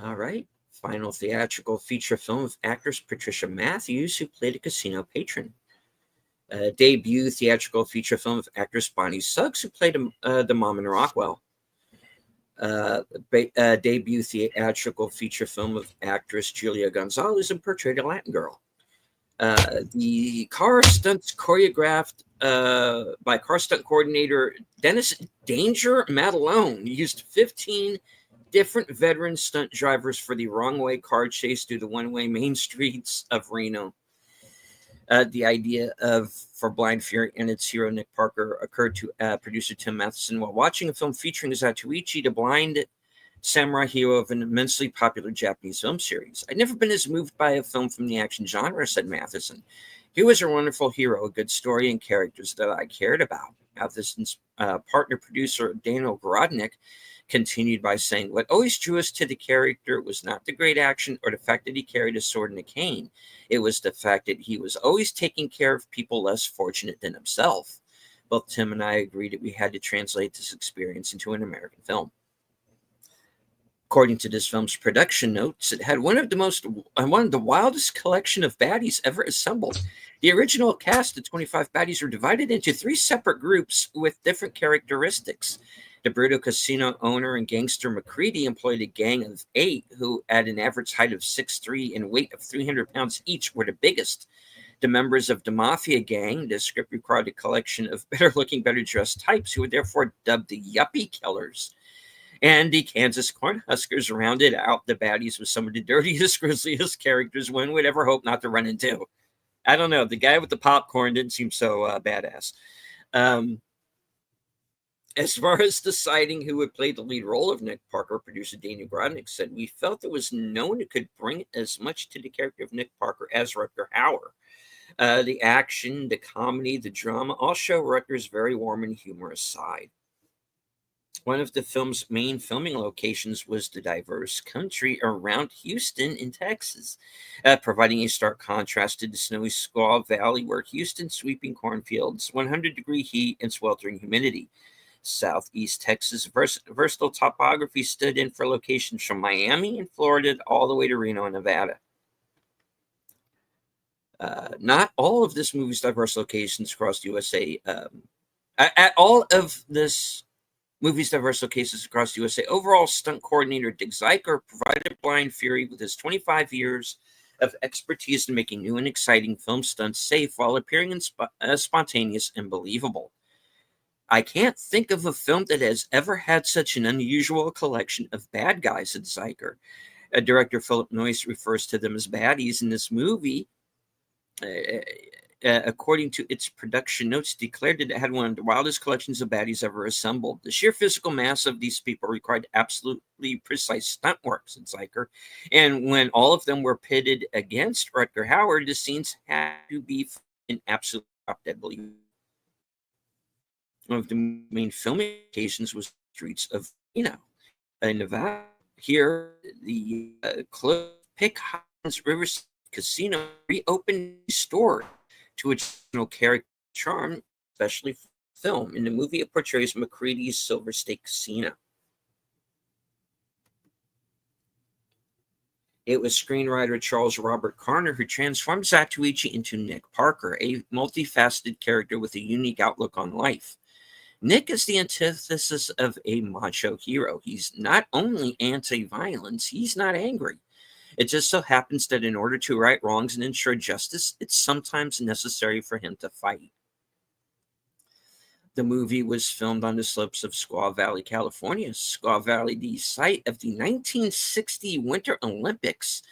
All right. Final theatrical feature film of actress Patricia Matthews, who played a casino patron. Debut theatrical feature film of actress Bonnie Suggs, who played the mom in Rockwell. Debut theatrical feature film of actress Julia Gonzalez, who portrayed a Latin girl. The car stunts choreographed by car stunt coordinator Dennis Danger Matalone used 15 different veteran stunt drivers for the wrong way car chase through the one-way main streets of Reno. The idea for Blind Fury and its hero Nick Parker occurred to producer Tim Matheson while watching a film featuring Zatoichi, the blind samurai hero of an immensely popular Japanese film series. I'd never been as moved by a film from the action genre, said Matheson. He was a wonderful hero, a good story, and characters that I cared about. Matheson's partner producer Daniel Grodnick continued by saying, "What always drew us to the character was not the great action or the fact that he carried a sword and a cane. It was the fact that he was always taking care of people less fortunate than himself." Both Tim and I agreed that we had to translate this experience into an American film. According to this film's production notes, it had one of the wildest collection of baddies ever assembled. The original cast of 25 baddies were divided into 3 separate groups with different characteristics. The Bruto casino owner and gangster McCready employed a gang of 8 who, at an average height of 6'3" and weight of 300 pounds each, were the biggest. The members of the Mafia gang, the script required a collection of better-looking, better-dressed types who were therefore dubbed the Yuppie Killers. And the Kansas Cornhuskers rounded out the baddies with some of the dirtiest, grisliest characters one would ever hope not to run into. I don't know. The guy with the popcorn didn't seem so badass. As far as deciding who would play the lead role of Nick Parker, producer Daniel Grodnick said, "We felt there was no one who could bring as much to the character of Nick Parker as Rutger Hauer. The action, the comedy, the drama all show Rutger's very warm and humorous side." One of the film's main filming locations was the diverse country around Houston in Texas, providing a stark contrast to the snowy Squaw Valley, where Houston's sweeping cornfields, 100-degree heat, and sweltering humidity. Southeast Texas' versatile topography stood in for locations from Miami and Florida all the way to Reno and Nevada. Not all of this movie's diverse locations across the USA. At all of this movie's diverse locations across the USA, overall stunt coordinator Dick Zeiker provided Blind Fury with his 25 years of expertise in making new and exciting film stunts safe while appearing spontaneous and believable. "I can't think of a film that has ever had such an unusual collection of bad guys," said Zeiker. Director Philip Noyce refers to them as baddies in this movie. According to its production notes, declared that it had one of the wildest collections of baddies ever assembled. "The sheer physical mass of these people required absolutely precise stunt work," said Zeiker. "And when all of them were pitted against Rutger Hauer, the scenes had to be in absolute drop-dead belief." One of the main filming locations was the streets of Reno, in Nevada. Here, the Pick Highlands Riverside Casino reopened the store to its original character charm, especially for film. In the movie, it portrays McCready's Silver State Casino. It was screenwriter Charles Robert Carner who transformed Zatoichi into Nick Parker, a multifaceted character with a unique outlook on life. Nick is the antithesis of a macho hero. He's not only anti-violence, he's not angry. It just so happens that in order to right wrongs and ensure justice, it's sometimes necessary for him to fight. The movie was filmed on the slopes of Squaw Valley, California. Squaw Valley, the site of the 1960 Winter Olympics,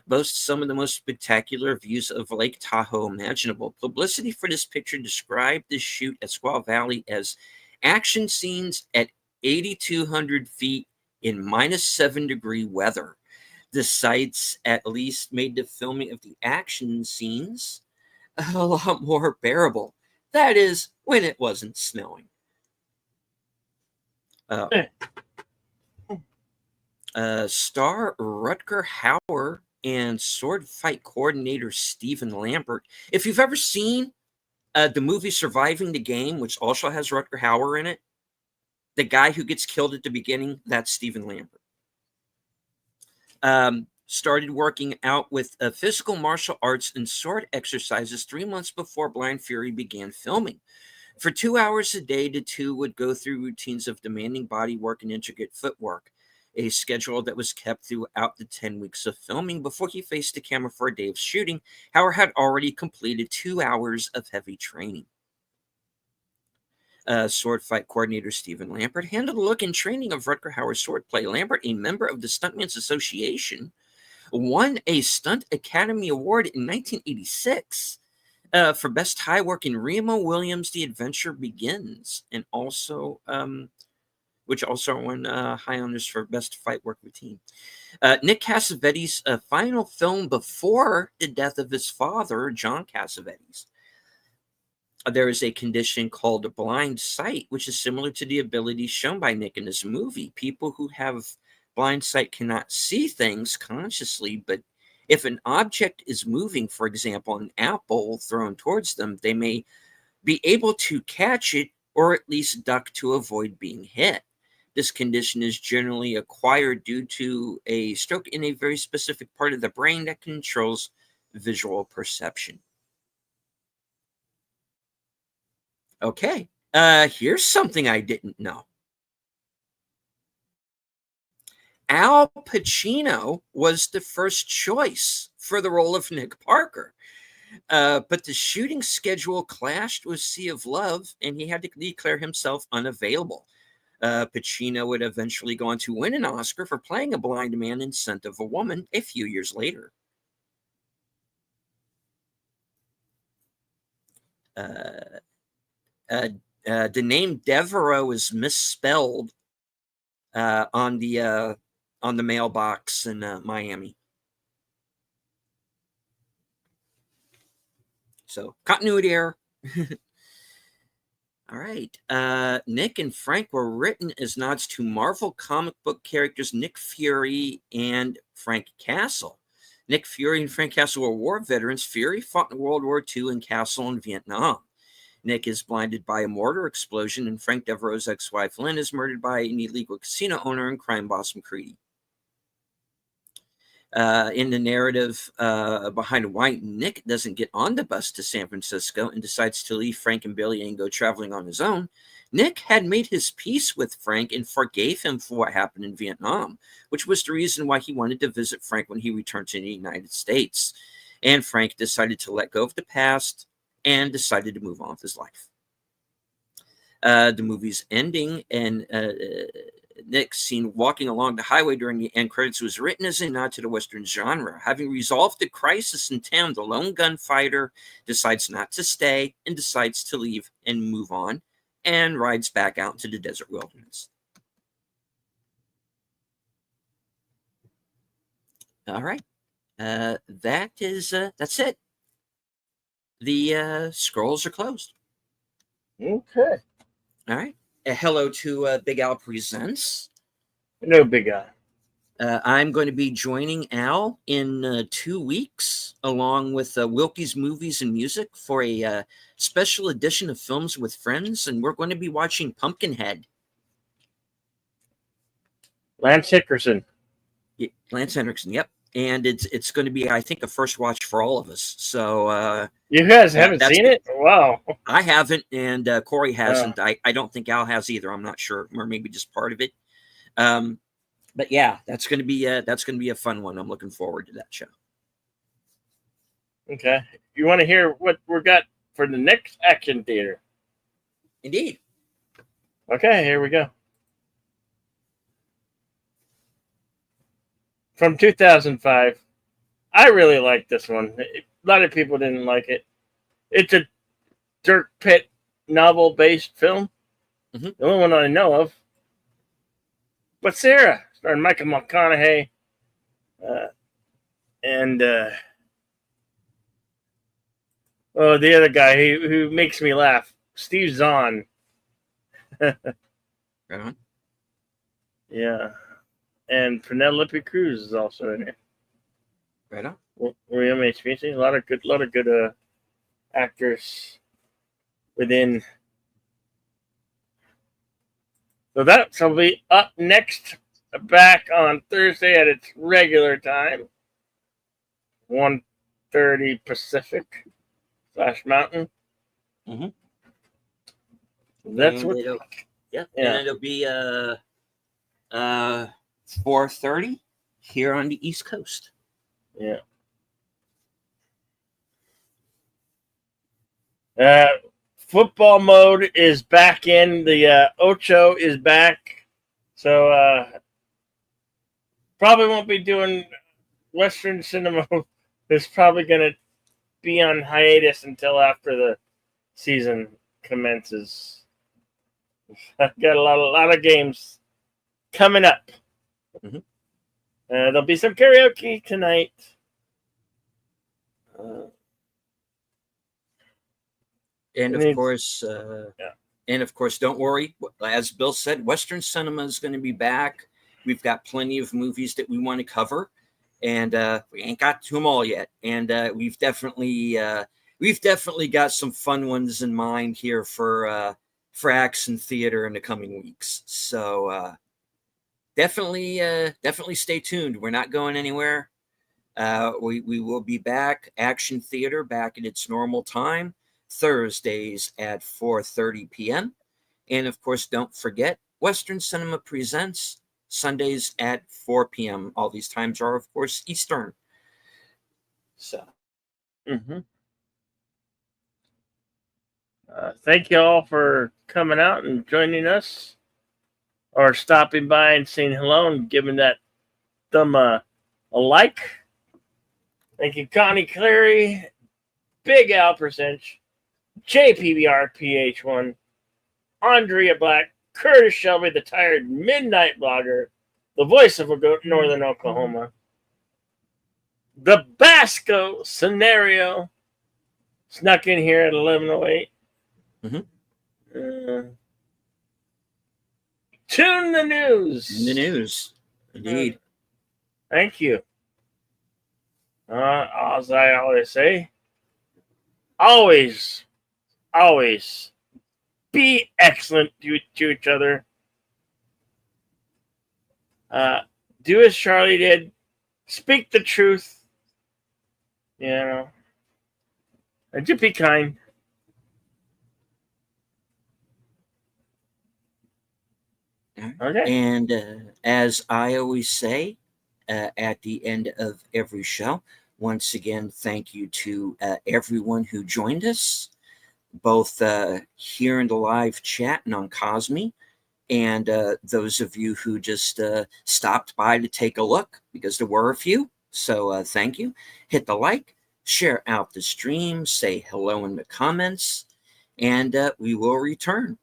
boasts some of the most spectacular views of Lake Tahoe imaginable. Publicity for this picture described the shoot at Squaw Valley as action scenes at 8,200 feet in -7-degree weather. The sites at least made the filming of the action scenes a lot more bearable. That is, when it wasn't snowing. Star Rutger Hauer and sword fight coordinator Stephen Lambert. If you've ever seen the movie Surviving the Game, which also has Rutger Hauer in it, the guy who gets killed at the beginning, that's Stephen Lambert. Started working out with physical martial arts and sword exercises 3 months before Blind Fury began filming. For 2 hours a day, the two would go through routines of demanding body work and intricate footwork, a schedule that was kept throughout the 10 weeks of filming. Before he faced the camera for a day of shooting, Hauer had already completed 2 hours of heavy training. Sword fight coordinator Stephen Lambert handled the look and training of Rutger Hauer's swordplay. Lambert, a member of the Stuntmen's Association, won a Stunt Academy Award in 1986 for Best High Work in Remo Williams' The Adventure Begins, and also, which also won high honors for Best Fight Work Routine. Nick Cassavetes' final film before the death of his father, John Cassavetes. there is a condition called blind sight, which is similar to the ability shown by Nick in this movie. People who have blind sight cannot see things consciously, but if an object is moving, for example, an apple thrown towards them, they may be able to catch it or at least duck to avoid being hit. This condition is generally acquired due to a stroke in a very specific part of the brain that controls visual perception. Okay, here's something I didn't know. Al Pacino was the first choice for the role of Nick Parker. But the shooting schedule clashed with Sea of Love, and he had to declare himself unavailable. Pacino would eventually go on to win an Oscar for playing a blind man in Scent of a Woman a few years later. The name Devereaux is misspelled on the mailbox in Miami. So continuity error. All right. Nick and Frank were written as nods to Marvel comic book characters Nick Fury and Frank Castle. Nick Fury and Frank Castle were war veterans. Fury fought in World War II and Castle in Vietnam. Nick is blinded by a mortar explosion, and Frank Devereaux's ex-wife Lynn is murdered by an illegal casino owner and crime boss McCready. In the narrative behind White, Nick doesn't get on the bus to San Francisco and decides to leave Frank and Billy and go traveling on his own. Nick had made his peace with Frank and forgave him for what happened in Vietnam, which was the reason why he wanted to visit Frank when he returned to the United States. And Frank decided to let go of the past and decided to move on with his life. The movie's ending and Nick seen walking along the highway during the end credits was written as a nod to the Western genre. Having resolved the crisis in town, the lone gunfighter decides not to stay and decides to leave and move on and rides back out into the desert wilderness. All right. That's it. The scrolls are closed. Okay. All right. Hello to Big Al Presents. No, Big Al. I'm going to be joining Al in 2 weeks, along with Wilkie's Movies and Music, for a special edition of Films with Friends, and we're going to be watching Pumpkinhead. Lance Henriksen. Lance Henriksen, yep. And it's going to be, I think, a first watch for all of us. So you guys haven't seen it? Wow. I haven't, and Corey hasn't. I don't think Al has either. I'm not sure, or maybe just part of it. But yeah, that's going to be a fun one. I'm looking forward to that show. Okay, you want to hear what we got for the next action theater? Indeed. Okay, here we go. From 2005. I really like this one. A lot of people didn't like it. It's a Dirk Pitt novel-based film. Mm-hmm. The only one I know of. But Sarah, starring Michael McConaughey, and the other guy who makes me laugh, Steve Zahn. Right on. Yeah. And Penelope Cruz is also in it. Right on. William H. Macy, a lot of good actors within. So that'll be up next, back on Thursday at its regular time, 1:30 Pacific / Mountain. Mm-hmm. That's and what. And it'll be 4:30 here on the East Coast. Yeah. Football mode is back in. The Ocho is back. So probably won't be doing Western cinema. It's probably going to be on hiatus until after the season commences. I've got a lot of games coming up. Mm-hmm. There'll be some karaoke tonight. And of It's- course, Yeah. and of course, don't worry. As Bill said, Western cinema is going to be back. We've got plenty of movies that we want to cover, and we ain't got to them all yet. And we've definitely got some fun ones in mind here for Action Theater in the coming weeks. So definitely stay tuned. We're not going anywhere. We will be back. Action Theater back at its normal time, Thursdays at 4:30 p.m. And of course, don't forget Western Cinema Presents Sundays at 4 p.m. All these times are, of course, Eastern. So, Thank you all for coming out and joining us, or stopping by and saying hello and giving that thumb a like. Thank you, Connie Clary, Big Al Percentage, JPBRPH1, Andrea Black, Curtis Shelby, the tired midnight blogger, the voice of Northern Oklahoma, the Basco scenario snuck in here at 11:08. Tune the news. in the news, indeed. Thank you. As I always say, always be excellent to each other. Do as Charlie did. Speak the truth. And just be kind. Okay. And as I always say at the end of every show, once again, thank you to everyone who joined us, both here in the live chat and on Cosme, and those of you who just stopped by to take a look, because there were a few. So thank you. Hit the like, share out the stream, say hello in the comments, and we will return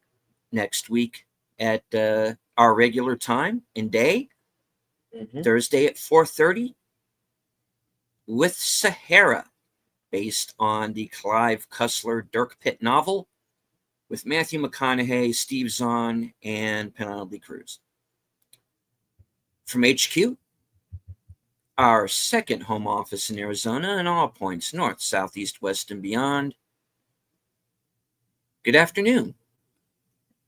next week at our regular time and day, Thursday at 4:30, with Sahara, based on the Clive Cussler Dirk Pitt novel, with Matthew McConaughey, Steve Zahn, and Penelope Cruz. From HQ, our second home office in Arizona and all points north, south, east, west, and beyond, good afternoon.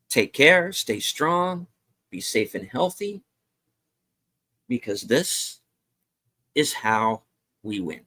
Take care, stay strong, be safe and healthy, because this is how we win.